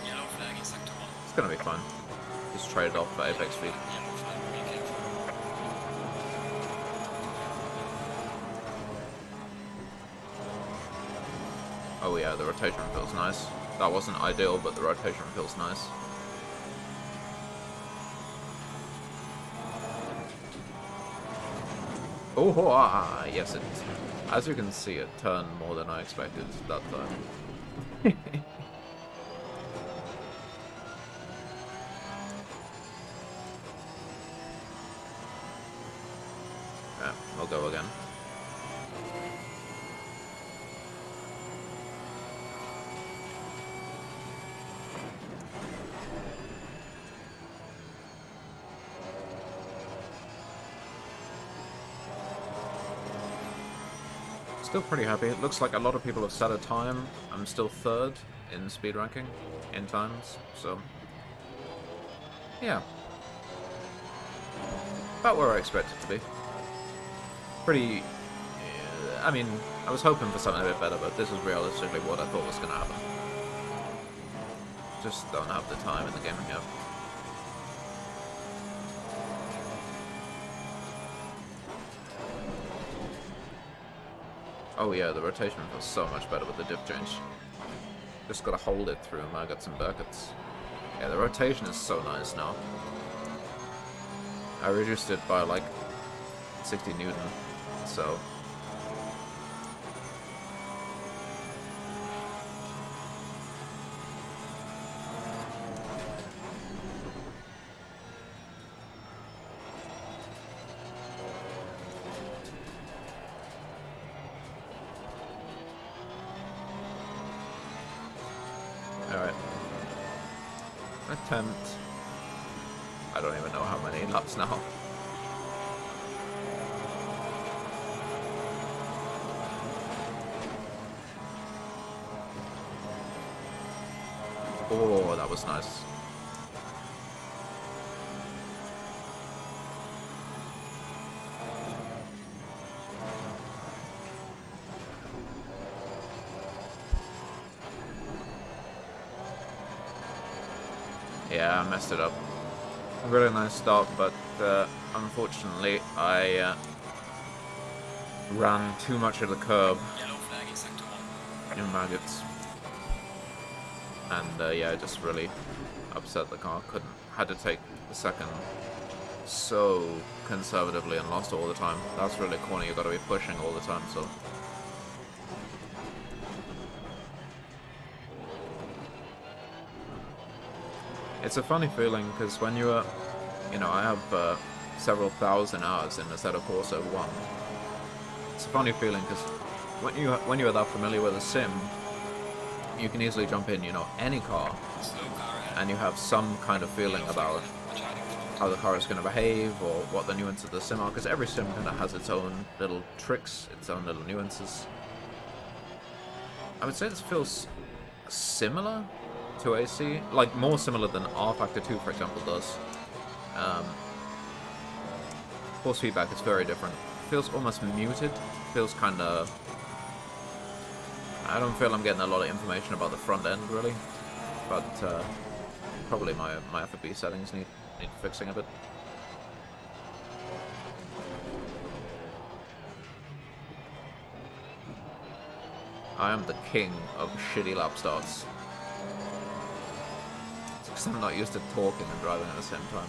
Yellow flag in sector 1. it's gonna be fine. Just trade it off for apex speed. Yellow flag, be careful. Oh yeah, the rotation feels nice. That wasn't ideal, but the rotation feels nice. Oh, yes, it. As you can see, it turned more than I expected that time. Yeah, we'll go again. Still pretty happy. It looks like a lot of people have set a time. I'm still third in speed ranking in times, so yeah, about where I expected to be. Pretty. I mean, I was hoping for something a bit better, but this is realistically what I thought was going to happen. Just don't have the time in the game yet. Oh yeah, the rotation feels so much better with the diff change. Just gotta hold it through maggots and buckets. Yeah, the rotation is so nice now. I reduced it by like 60 Newton, so... Alright. Attempt. I don't even know how many laps now. Oh, that was nice. Yeah, I messed it up. A really nice start, but unfortunately I ran too much of the curb in maggots. And yeah, it just really upset the car. Had to take the second so conservatively and lost all the time. That's really a corner you've got to be pushing all the time, so... It's a funny feeling, because when you're... You know, I have several thousand hours in Assetto Corsa 1. It's a funny feeling, because when you're that familiar with a sim, you can easily jump in, you know, any car, and you have some kind of feeling about how the car is going to behave, or what the nuances of the sim are, because every sim kind of has its own little tricks, its own little nuances. I would say this feels similar to AC, like more similar than R Factor 2, for example, does. Force feedback is very different. Feels almost muted, feels kind of... I don't feel I'm getting a lot of information about the front end, really, but probably my FFB settings need fixing a bit. I am the king of shitty lap starts. It's because I'm not used to talking and driving at the same time.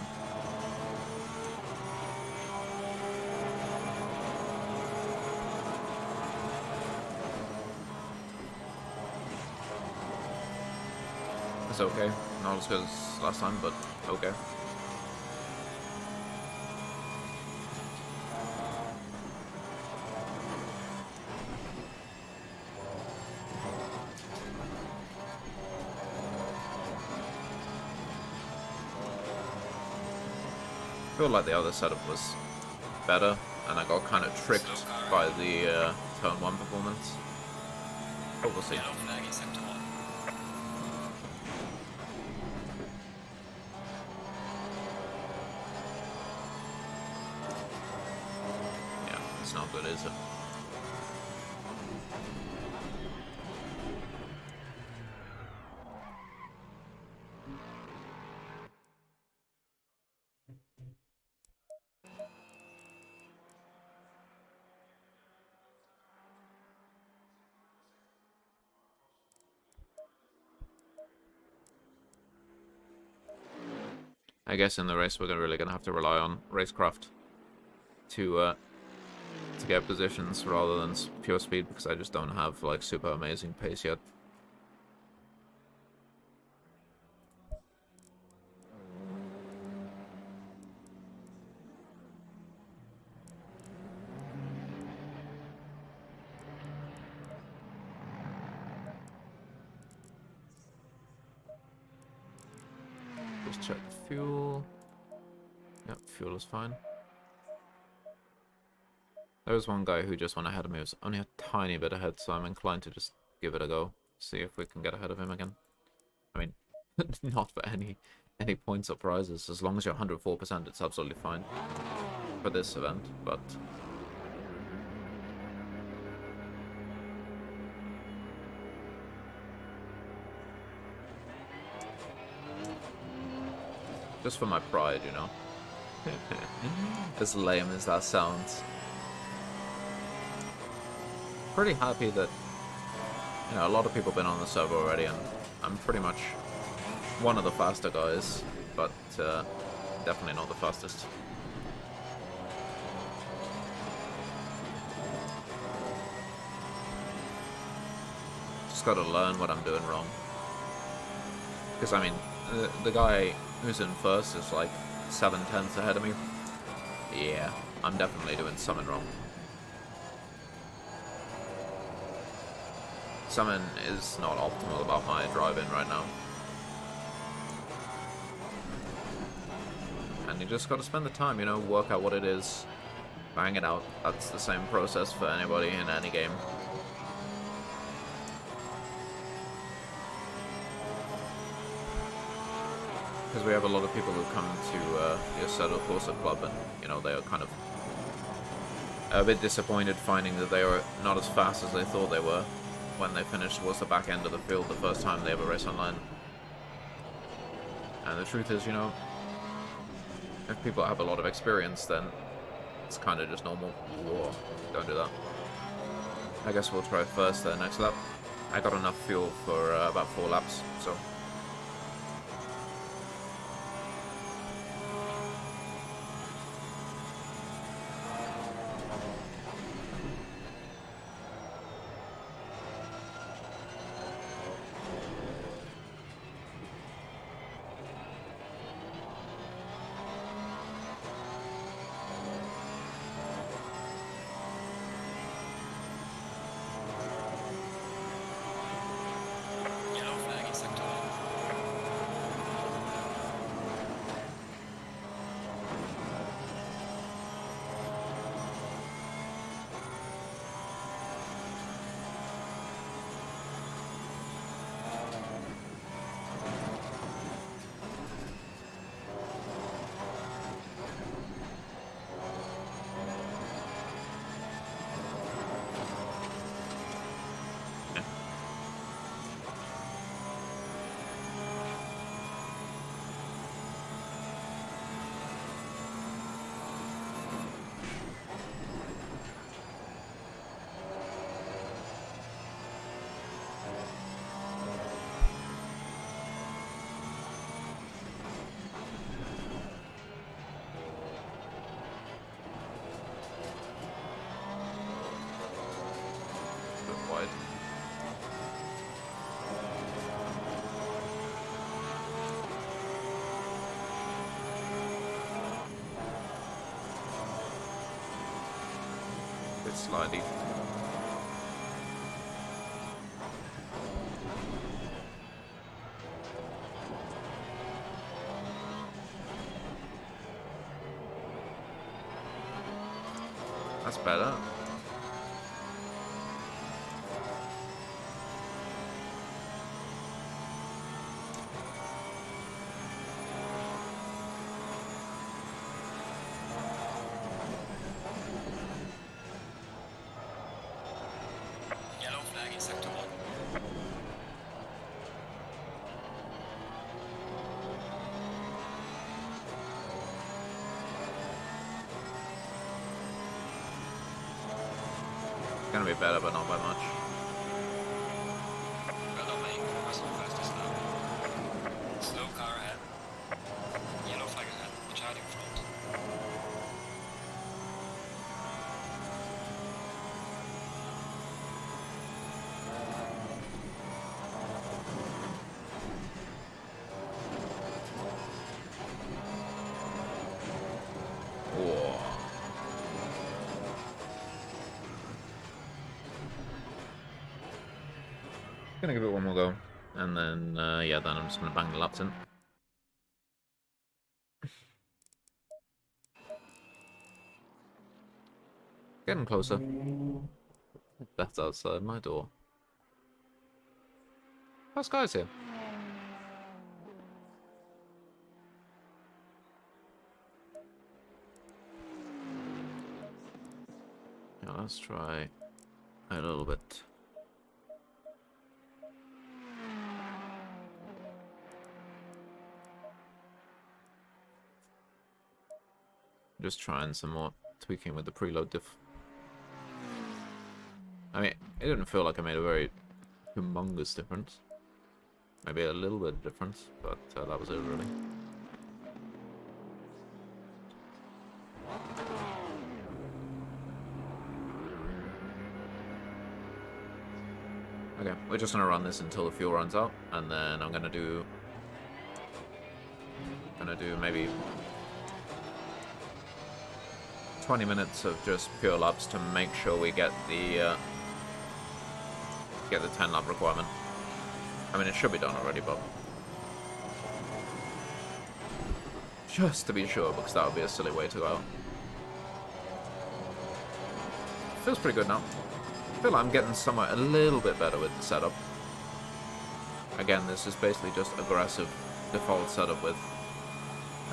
It's okay. Not as good as last time, but okay. I feel like the other setup was better, and I got kind of tricked by the turn 1 performance. But we'll see. Yeah, it's not good, is it? I guess in the race we're really going to have to rely on racecraft to to get positions rather than pure speed because I just don't have like super amazing pace yet. Just check the fuel. Yep, fuel is fine. There was one guy who just went ahead of me. It was only a tiny bit ahead, so I'm inclined to just give it a go. See if we can get ahead of him again. I mean, not for any points or prizes. As long as you're 104%, it's absolutely fine for this event, but... just for my pride, you know? As lame as that sounds. Pretty happy that, you know, a lot of people have been on the server already, and I'm pretty much one of the faster guys, but definitely not the fastest. Just gotta learn what I'm doing wrong. Because, I mean, the guy who's in first is like 7/10 ahead of me. Yeah, I'm definitely doing something wrong. Something is not optimal about my driving right now. And you just gotta spend the time, you know, work out what it is, bang it out. That's the same process for anybody in any game. Because we have a lot of people who come to the Assetto Corsa club, and, you know, they are kind of a bit disappointed finding that they were not as fast as they thought they were when they finished towards the back end of the field the first time they ever race online. And the truth is, you know, if people have a lot of experience, then it's kind of just normal. Whoa, don't do that. I guess we'll try first the next lap. I got enough fuel for about 4 laps, so... bit slidey. That's better. Gonna be better, but not by much. Well, making Corsa fastest now. Slow car ahead. Yellow flag ahead. Charging front. Gonna give it one more go. And then, yeah, then I'm just gonna bang the laps in. Getting closer. That's outside my door. First guy's here. Yeah, let's try a little bit. Just trying some more tweaking with the preload diff. I mean, it didn't feel like I made a very humongous difference. Maybe a little bit of difference, but that was it really. Okay, we're just gonna run this until the fuel runs out, and then I'm gonna do maybe 20 minutes of just pure laps to make sure we get the 10 lap requirement. I mean, it should be done already, but just to be sure, because that would be a silly way to go. Feels pretty good now. I feel like I'm getting somewhere a little bit better with the setup. Again, this is basically just aggressive default setup with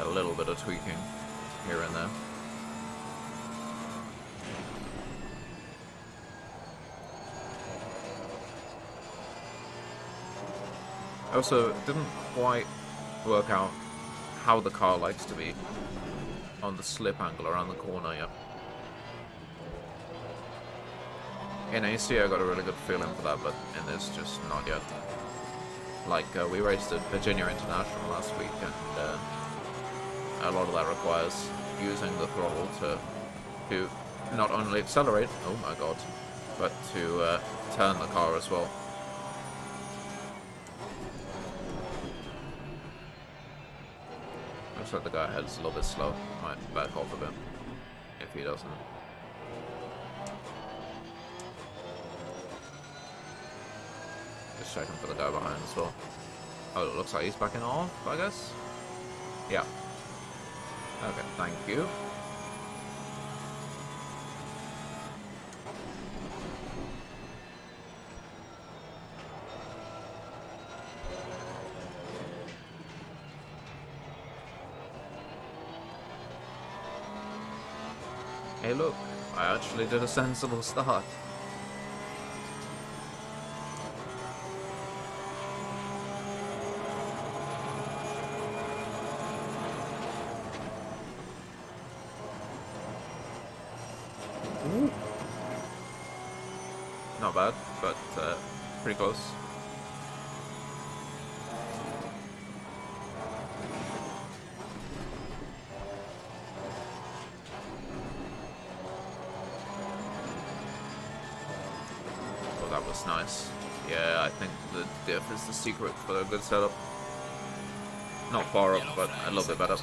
a little bit of tweaking here and there. I also didn't quite work out how the car likes to be on the slip angle around the corner yet. In AC, I got a really good feeling for that, but in this, just not yet. Like, we raced at Virginia International last week, and a lot of that requires using the throttle to not only accelerate, oh my god, but to turn the car as well. Looks like the guy ahead is a little bit slow. Might back off a bit if he doesn't. Just checking for the guy behind as well. Oh, it looks like he's backing off, I guess? Yeah. Okay, thank you. Hey look, I actually did a sensible start. Ooh. Not bad, but pretty close. That was nice. Yeah, I think the diff is the secret for a good setup. Not far up, but a little bit better.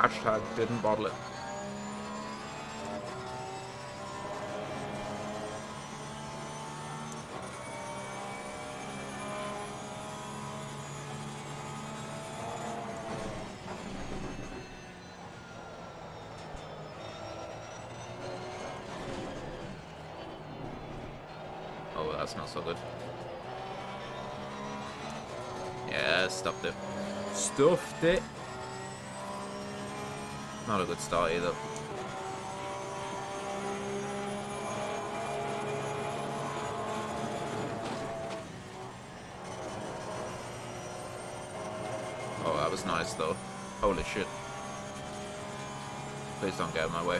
Hashtag didn't bottle it. Oh, that's not so good. Yeah, stuffed it. Stuffed it! Not a good start either. that was nice though. Holy shit. Please don't get in my way.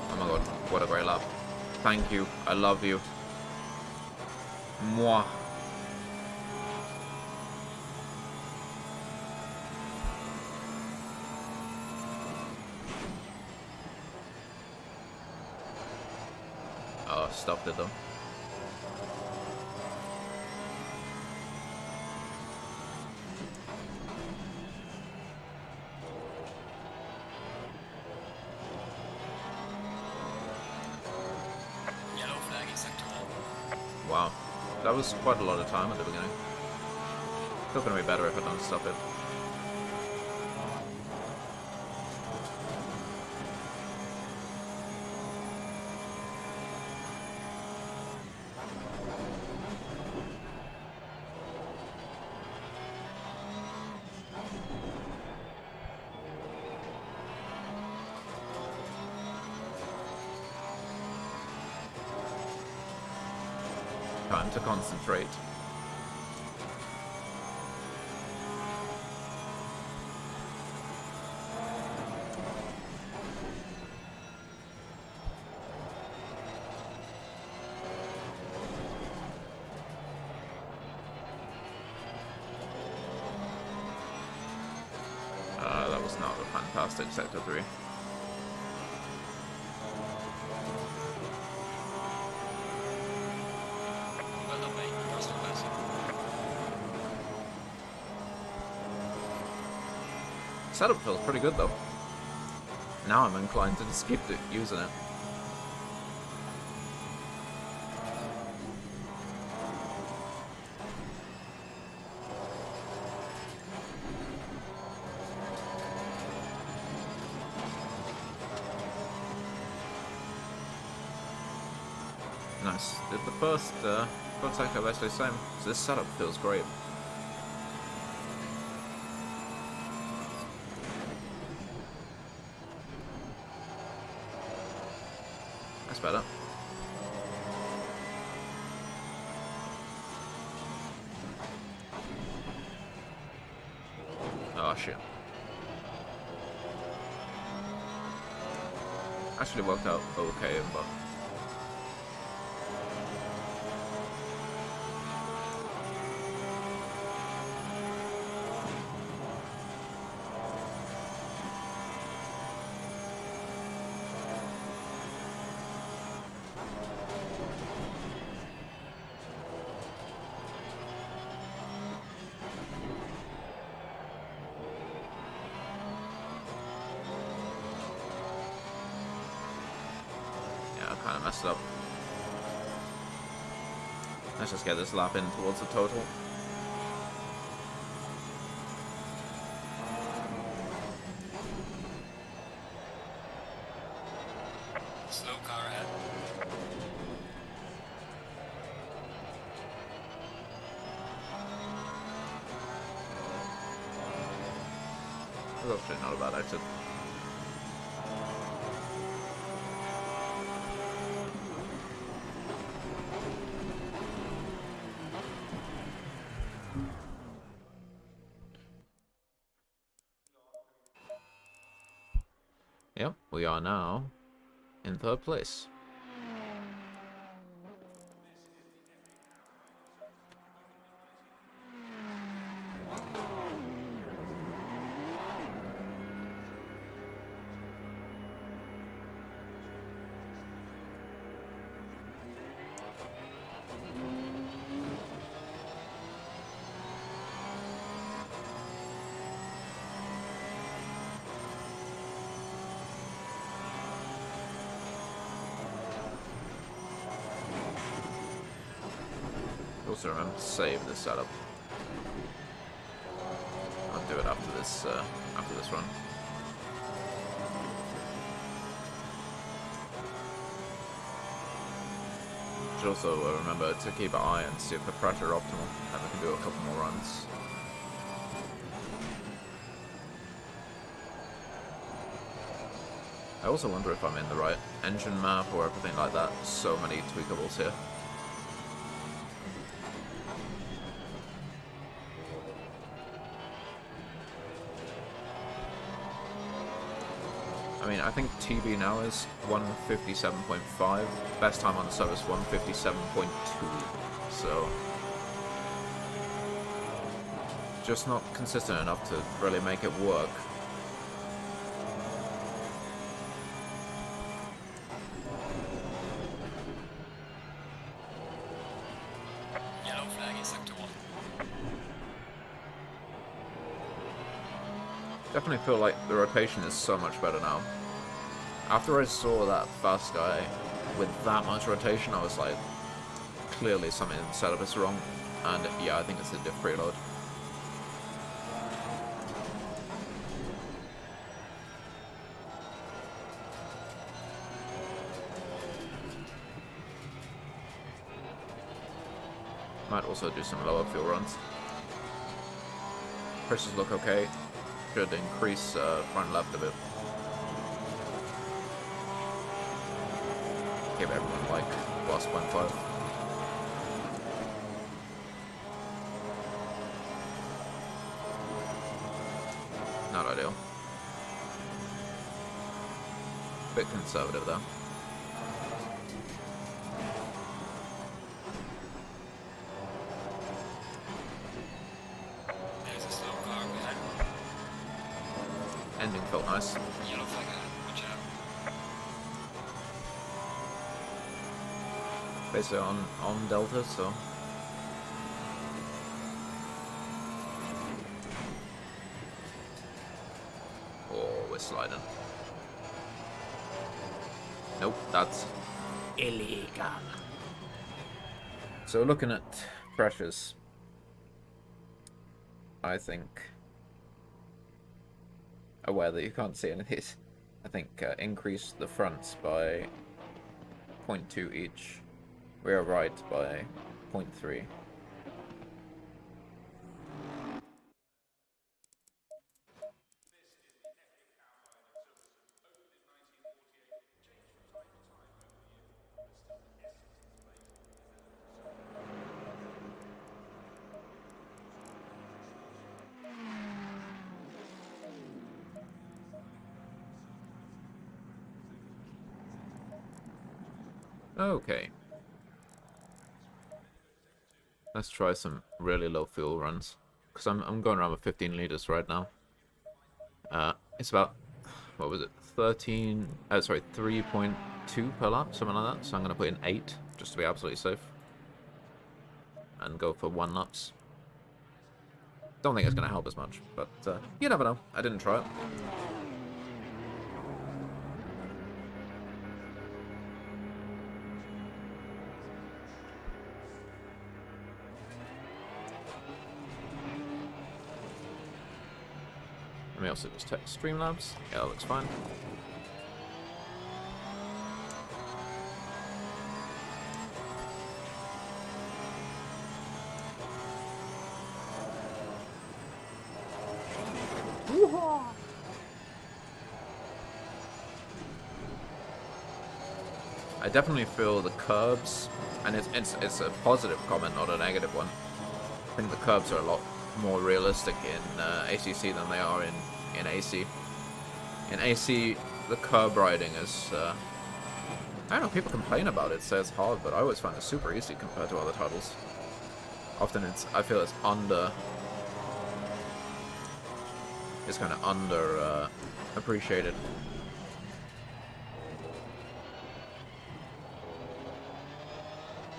Oh my god, what a great lap. Thank you, I love you. Mwah. Oh, stopped it though. Yellow flag in sector 1. Wow, that was quite a lot of time at the beginning. Still gonna be better if I don't stop it. Time to concentrate. That was not a fantastic sector 3. Well done, mate. First class. Setup feels pretty good though. Now I'm inclined to just keep using it. Nice. Did the first sector basically the same. So this setup feels great. That's better. Oh shit. Actually worked out okay, but I kind of messed up. Let's just get this lap in towards the total. Slow car ahead. That's actually not a bad exit. Yep, we are now in third place. Also remember to save this setup. I'll do it after this run. Should also remember to keep an eye and see if the pressure optimal, and we can do a couple more runs. I also wonder if I'm in the right engine map or everything like that. So many tweakables here. I mean, I think TB now is 157.5. Best time on the server is 157.2. So, just not consistent enough to really make it work. Yellow flag in sector 1. Definitely feel like the rotation is so much better now. After I saw that fast guy with that much rotation, I was like, clearly something in the setup is wrong. And yeah, I think it's the diff preload. Might also do some lower fuel runs. Pressures look okay. Should increase front left a bit. Give everyone like plus 0.5. Not ideal. Bit conservative though. There's a slow car ahead. Ending felt nice. Yellow flag ahead. Watch out. Basically on Delta, so. Oh, we're sliding. Nope, that's illegal. So looking at pressures, I think, aware that you can't see any of these, I think increase the fronts by 0.2 each, rear right by 0.3. Okay. Let's try some really low fuel runs. Because I'm going around with 15 liters right now. It's about, what was it, 3.2 per lap, something like that. So I'm going to put in 8, just to be absolutely safe. And go for 1 laps. Don't think it's going to help as much, but you never know. I didn't try it. Let me also just check Streamlabs. Yeah, that looks fine. I definitely feel the curbs, and it's a positive comment, not a negative one. I think the curbs are a lot more realistic in ACC than they are in AC. In AC, the curb riding is, I don't know, people complain about it, say it's hard, but I always find it super easy compared to other titles. Often I feel it's kind of under appreciated.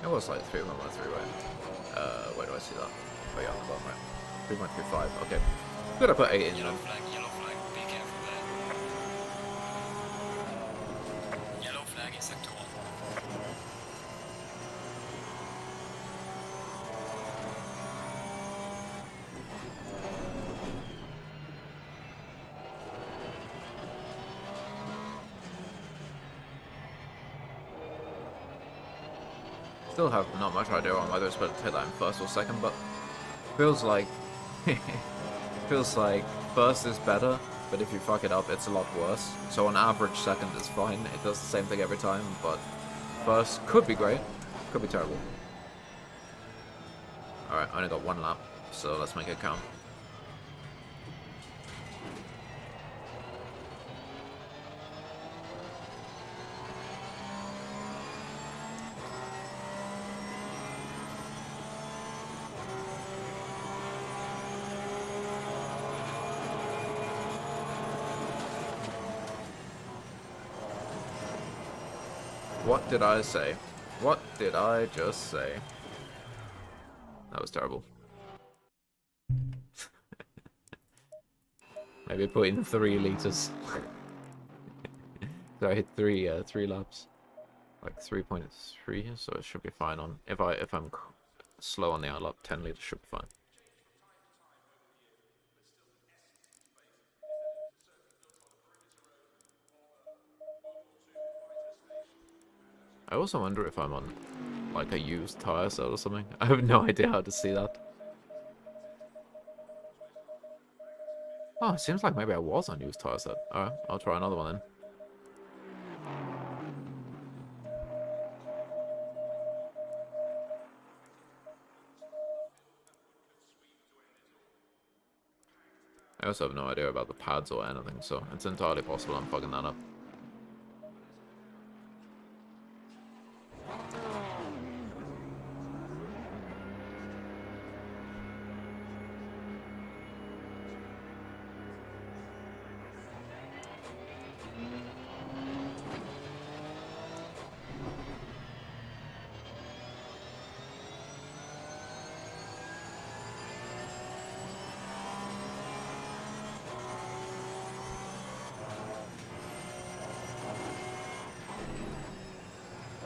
It was like 3.13, right? Where do I see that? Oh yeah, on the bottom right. 3.35, okay. Good, I put 8 in Yellow then. flag, be careful there. Yellow flag in sector 1. Still have not much idea on whether it's better to take that in first or second, but feels like feels like first is better, but if you fuck it up, it's a lot worse. So on average, second is fine. It does the same thing every time, but first could be great, could be terrible. Alright, I only got 1 lap, so let's make it count. What did I say? What did I just say? That was terrible. Maybe put in 3 liters. So I hit 3 laps, like 3.3, so it should be fine on. If I'm slow on the outlap, 10 liters should be fine. I also wonder if I'm on like a used tire set or something. I have no idea how to see that. Oh, it seems like maybe I was on used tire set. Alright, I'll try another one then. I also have no idea about the pads or anything, so it's entirely possible I'm fucking that up.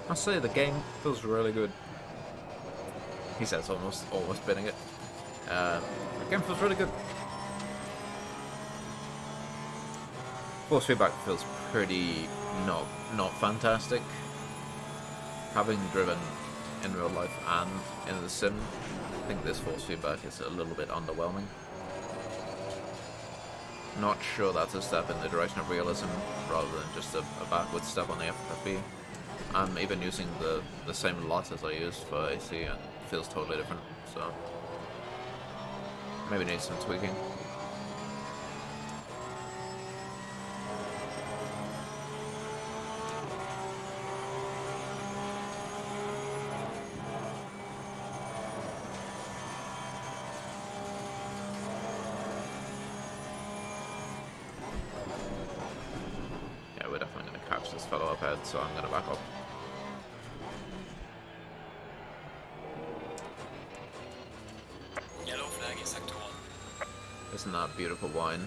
I'll say the game feels really good. He says almost spinning it. The game feels really good. Force feedback feels pretty not fantastic. Having driven in real life and in the sim, I think this force feedback is a little bit underwhelming. Not sure that's a step in the direction of realism rather than just a backward step on the FFB. I'm even using the same LUT as I used for AC and it feels totally different, so maybe needs some tweaking. Yeah, we're definitely going to catch this fellow up ahead, so I'm going to back up. Isn't that beautiful wine?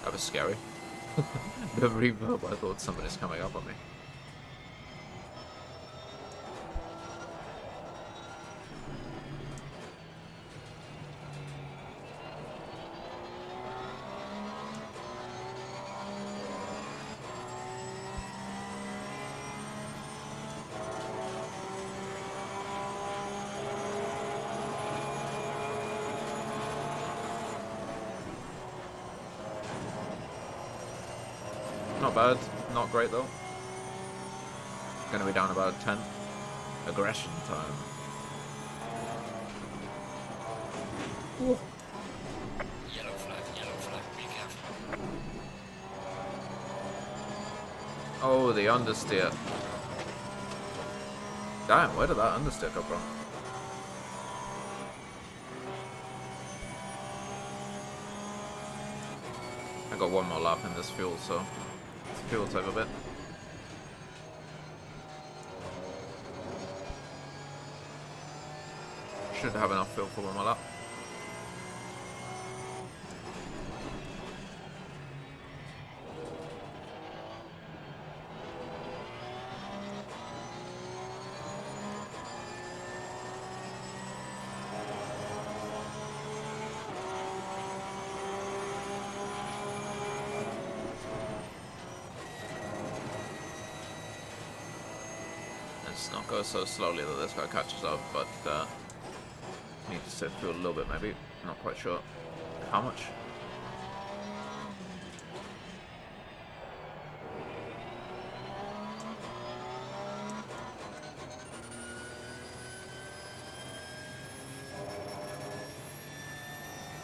That was scary. The reverb, I thought somebody's coming up on me. Not bad, not great though. Gonna be down about 10. Aggression time. Ooh. Yellow flag, be careful. Oh, the understeer. Damn, where did that understeer come from? I got 1 more lap in this fuel, so fuel type a bit. Should have enough fuel for 1 more lap. not go so slowly that this guy catches up, but need to sit through a little bit maybe. Not quite sure how much.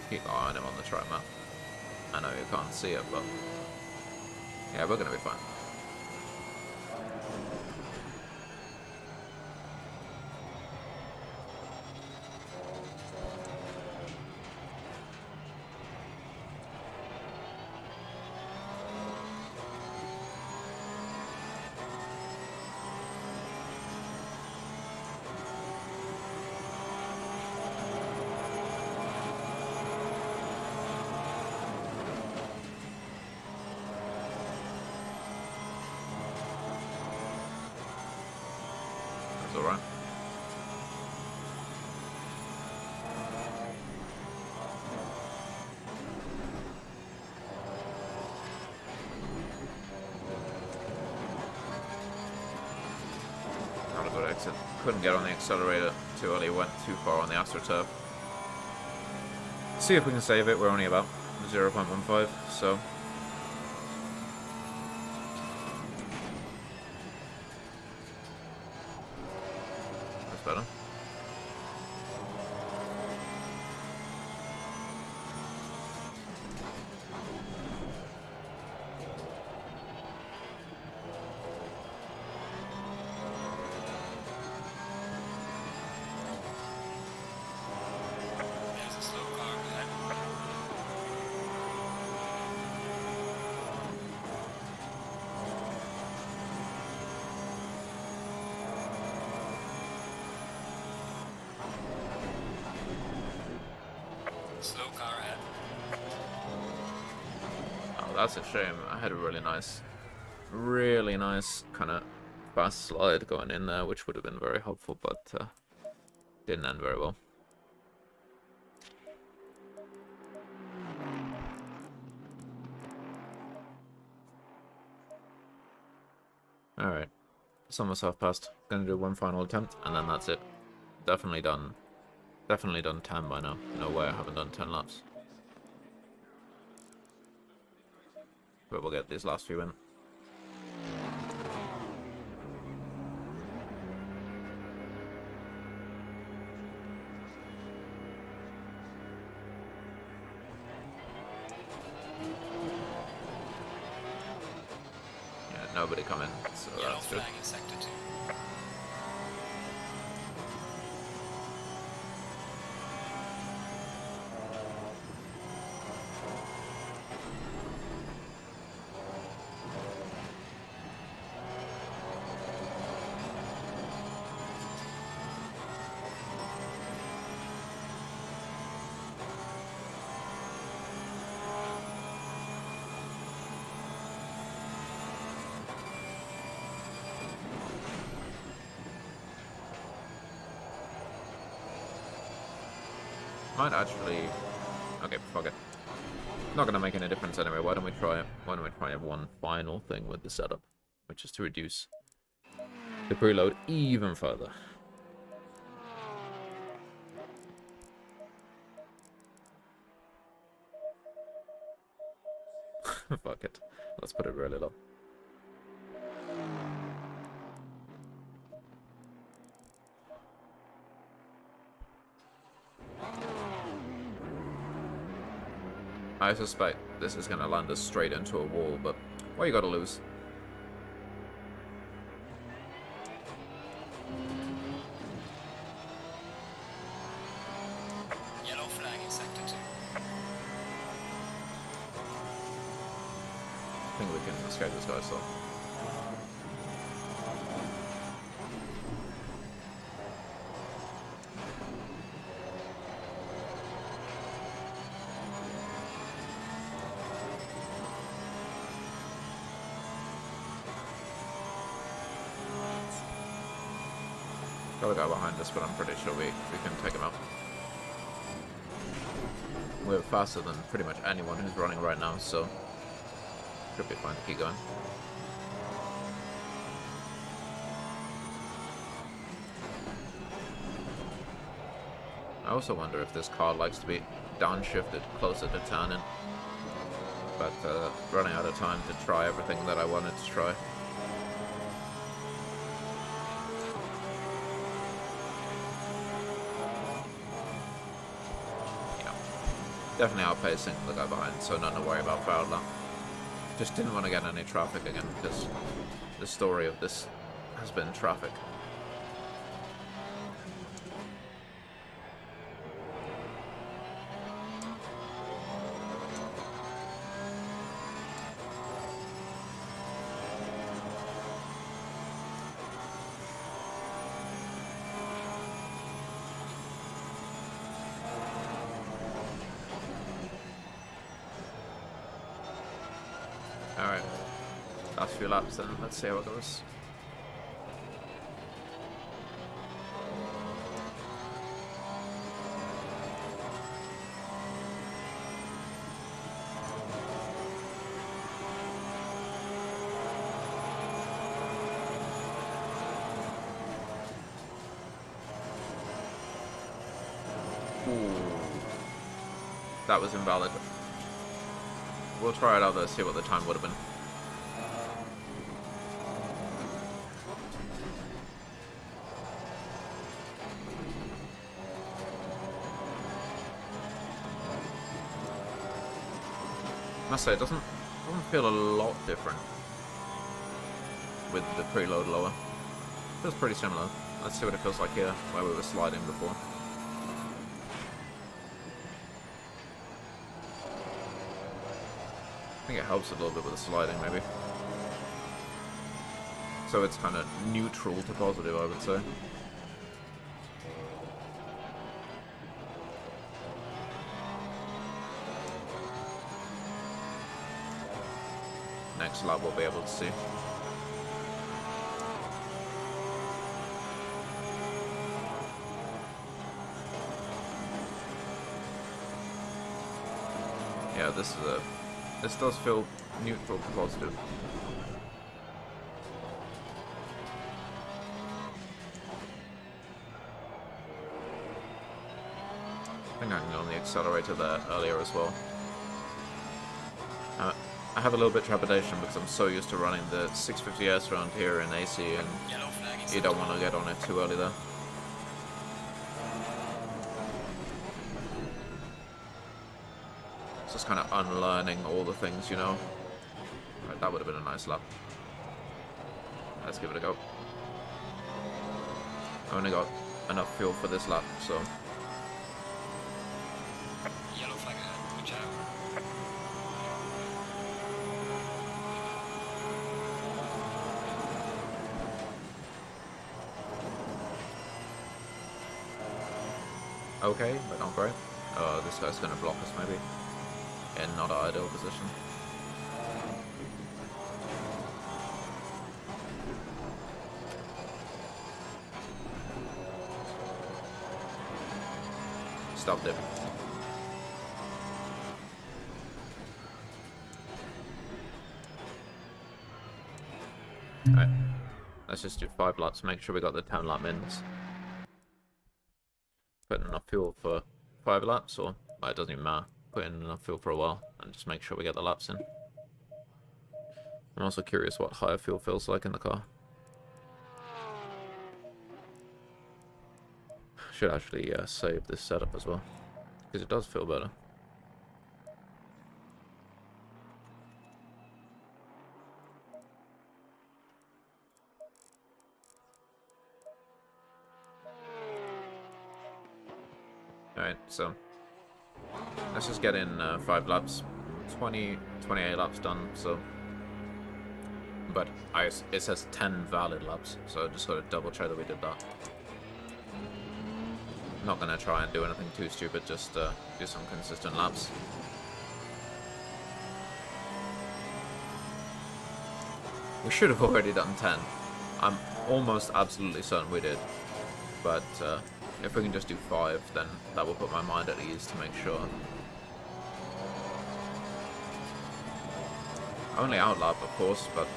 Keep eyeing him on the track map. I know you can't see it, but yeah, we're gonna be fine. That's alright. Not a good exit. Couldn't get on the accelerator too early, went too far on the AstroTurf. See if we can save it. We're only about 0.15, so that's better. There's a slow car ahead. Slow car ahead. Oh, that's a shame. I had a really nice kind of fast slide going in there, which would have been very helpful, but didn't end very well. Alright. Summer half past. Gonna do one final attempt, and then that's it. Definitely done 10 by now. No way I haven't done 10 laps. But we'll get these last few in. Yeah, nobody coming, so Yellow that's good. flag in sector 2. Might actually... Okay, fuck it. Not gonna make any difference anyway. Why don't we try one final thing with the setup, which is to reduce the preload even further. Fuck it. Let's put it really low. I suspect this is going to land us straight into a wall, but what you got to lose? Yellow flag in sector 2. I think we can escape this guy still. Got a guy behind us, but I'm pretty sure we can take him out. We're faster than pretty much anyone who's running right now, so should be fine to keep going. I also wonder if this car likes to be downshifted closer to turning. But running out of time to try everything that I wanted to try. Yeah. Definitely outpacing the guy behind, so nothing to worry about foul lap. Just didn't want to get any traffic again, because the story of this has been traffic. Alright, last few laps then, let's see how it goes. Ooh, that was invalid. We'll try it out though, see what the time would have been. I must say, it doesn't feel a lot different with the preload lower. Feels pretty similar. Let's see what it feels like here, where we were sliding before. I think it helps a little bit with the sliding, maybe. So it's kind of neutral to positive, I would say. Next lap we'll be able to see. Yeah, this does feel neutral to positive. I think I can go on the accelerator there earlier as well. I have a little bit of trepidation because I'm so used to running the 650S around here in AC, and you don't want to get on it too early there. It's just kind of unlearning all the things, you know. Right, that would have been a nice lap. Let's give it a go. I only got enough fuel for this lap, so... Yellow flag ahead, good job. Okay, but not great. Oh, this guy's gonna block us maybe. In not an ideal position. Stopped it. Alright. Let's just do 5 laps, make sure we got the 10 lap mins. Put in enough fuel for 5 laps, or well, it doesn't even matter. Put in enough fuel for a while and just make sure we get the laps in. I'm also curious what higher fuel feels like in the car. Should actually save this setup as well, because it does feel better. Alright, so let's just get in 5 laps. 28 laps done, so... But it says 10 valid laps, so I just got to double check that we did that. Not going to try and do anything too stupid, just do some consistent laps. We should have already done 10. I'm almost absolutely certain we did. But if we can just do 5, then that will put my mind at ease to make sure. Only outlap, of course, but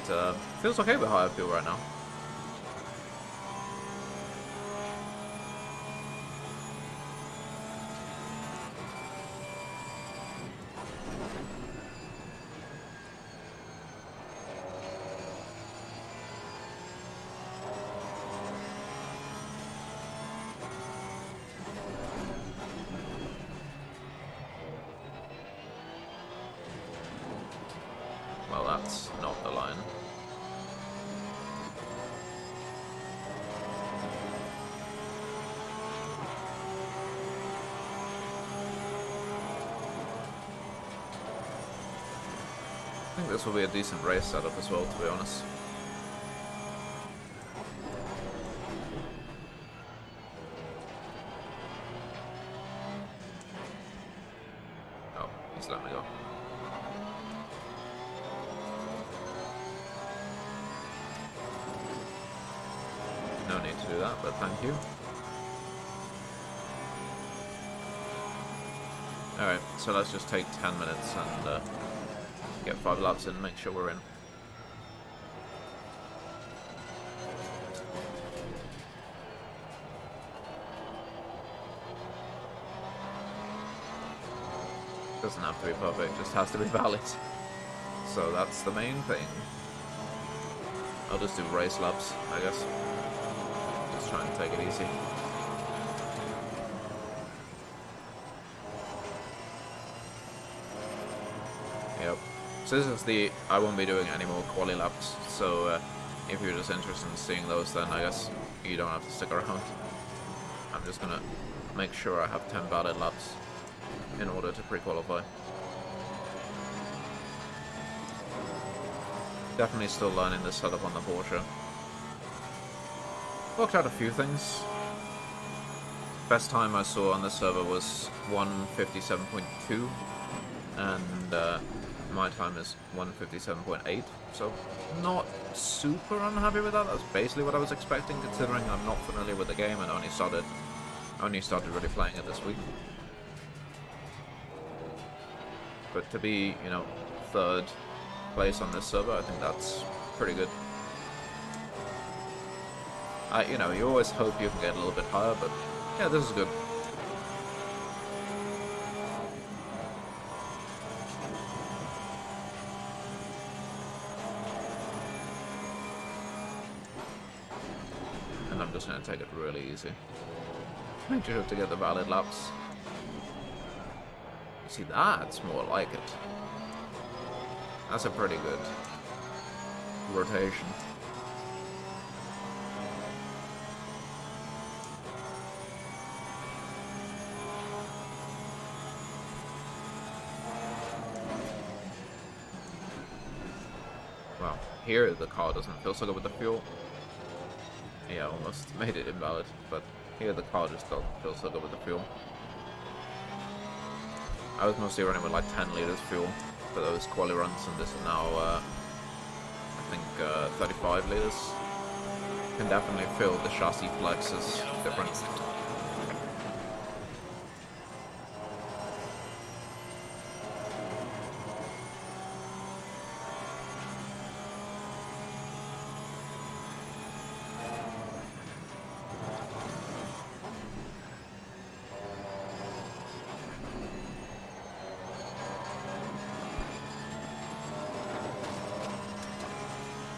feels okay with how I feel right now. think this will be a decent race setup as well, to be honest. Oh, he's letting me go. No need to do that, but thank you. Alright, so let's just take 10 minutes and get 5 laps in and make sure we're in. Doesn't have to be perfect, just has to be valid. So that's the main thing. I'll just do race laps, I guess. Just try and take it easy. Yep. So this is the... I won't be doing any more quali laps, so if you're just interested in seeing those, then I guess you don't have to stick around. I'm just gonna make sure I have 10 valid laps in order to pre-qualify. Definitely still learning the setup on the Porsche. Worked out a few things. Best time I saw on the server was 1:57.2, and my time is 1:57.8, so not super unhappy with that. That's basically what I was expecting, considering I'm not familiar with the game and only started really playing it this week. But to be, you know, 3rd place on this server, I think that's pretty good. You know, you always hope you can get a little bit higher, but yeah, this is good. And I'm just going to take it really easy. Make sure to get the valid laps. See, that's more like it. That's a pretty good rotation. Well, here the car doesn't feel so good with the fuel. Yeah, almost made it invalid, but here the car just doesn't feel so good with the fuel. I was mostly running with like 10 liters fuel for those quali runs, and this is now, I think, 35 liters. Can definitely feel the chassis flex is different.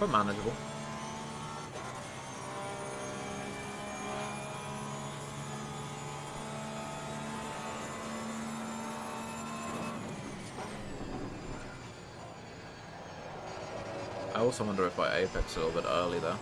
But manageable. I also wonder if I apex a little bit early there.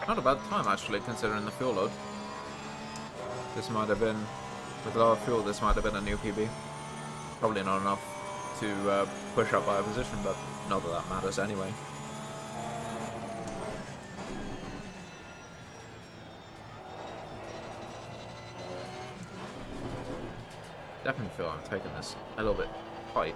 Not a bad time, actually, considering the fuel load. This might have been, with lower fuel, this might have been a new PB. Probably not enough to push up by a position, but not that that matters anyway. Definitely feel I'm taking this a little bit tight.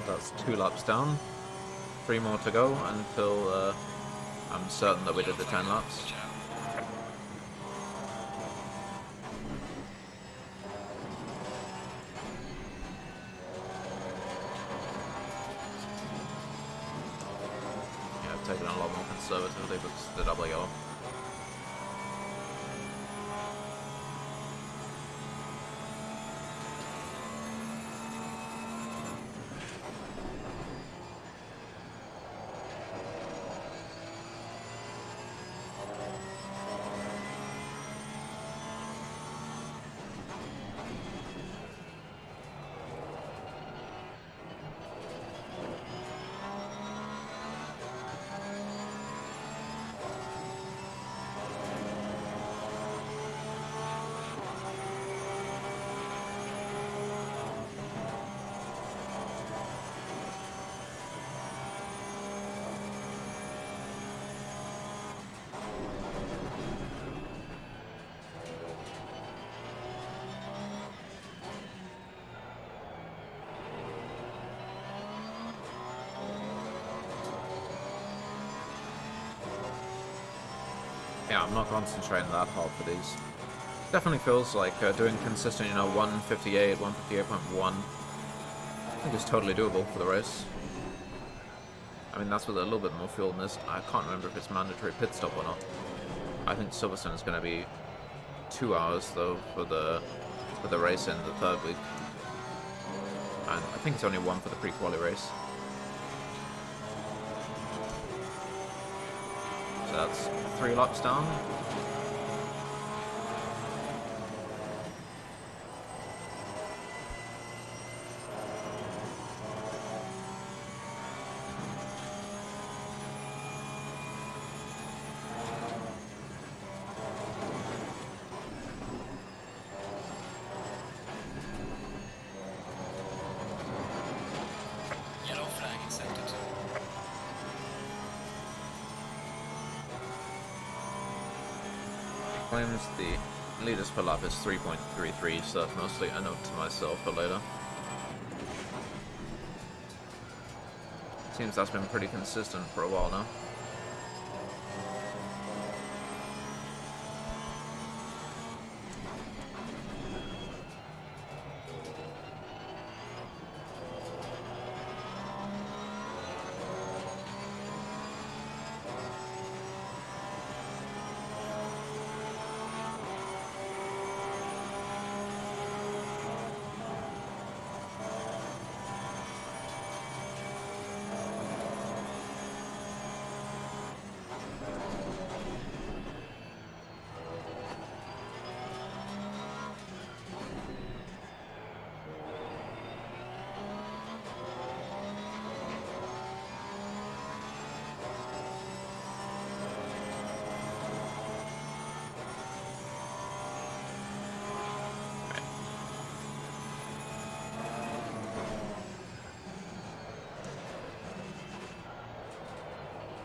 That's 2 laps down. 3 more to go until I'm certain that we did the 10 laps. Yeah, I've taken it a lot more conservatively because the double yellow. Yeah, I'm not concentrating that hard for these. Definitely feels like doing consistent, 158, 158.1. I think it's totally doable for the race. I mean, that's with a little bit more fuel in this. I can't remember if it's mandatory pit stop or not. I think Silverstone is going to be 2 hours though for the race in the 3rd week, and I think it's only 1 for the pre-quali race. So that's 3 laps down. Yellow flag accepted. Claims the liters per lap is 3.33, so that's mostly a note to myself for later. Seems that's been pretty consistent for a while now.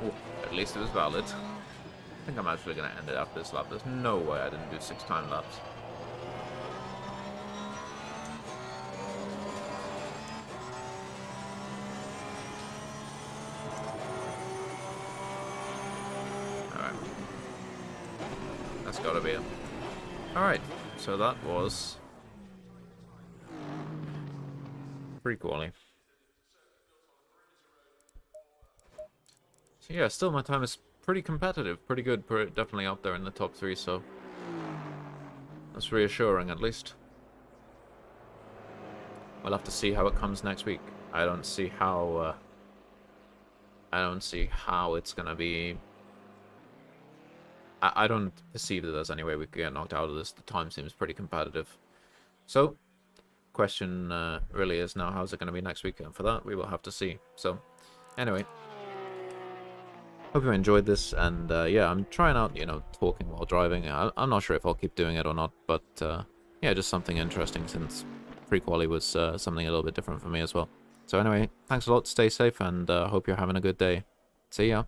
Ooh, at least it was valid. I think I'm actually going to end it after this lap. There's no way I didn't do 6 time laps. Alright. That's gotta be it. Alright, so that was pre-quali. So yeah, still my time is pretty competitive, pretty good, definitely up there in the top 3, so that's reassuring at least. We'll have to see how it comes next week. I don't see how it's gonna be. I don't perceive that there's any way we could get knocked out of this. The time seems pretty competitive. So, question really is now, how's it going to be next week? And for that, we will have to see. So, anyway, hope you enjoyed this. And yeah, I'm trying out, talking while driving. I'm not sure if I'll keep doing it or not. But yeah, just something interesting since pre-quali was something a little bit different for me as well. So anyway, thanks a lot. Stay safe and hope you're having a good day. See ya.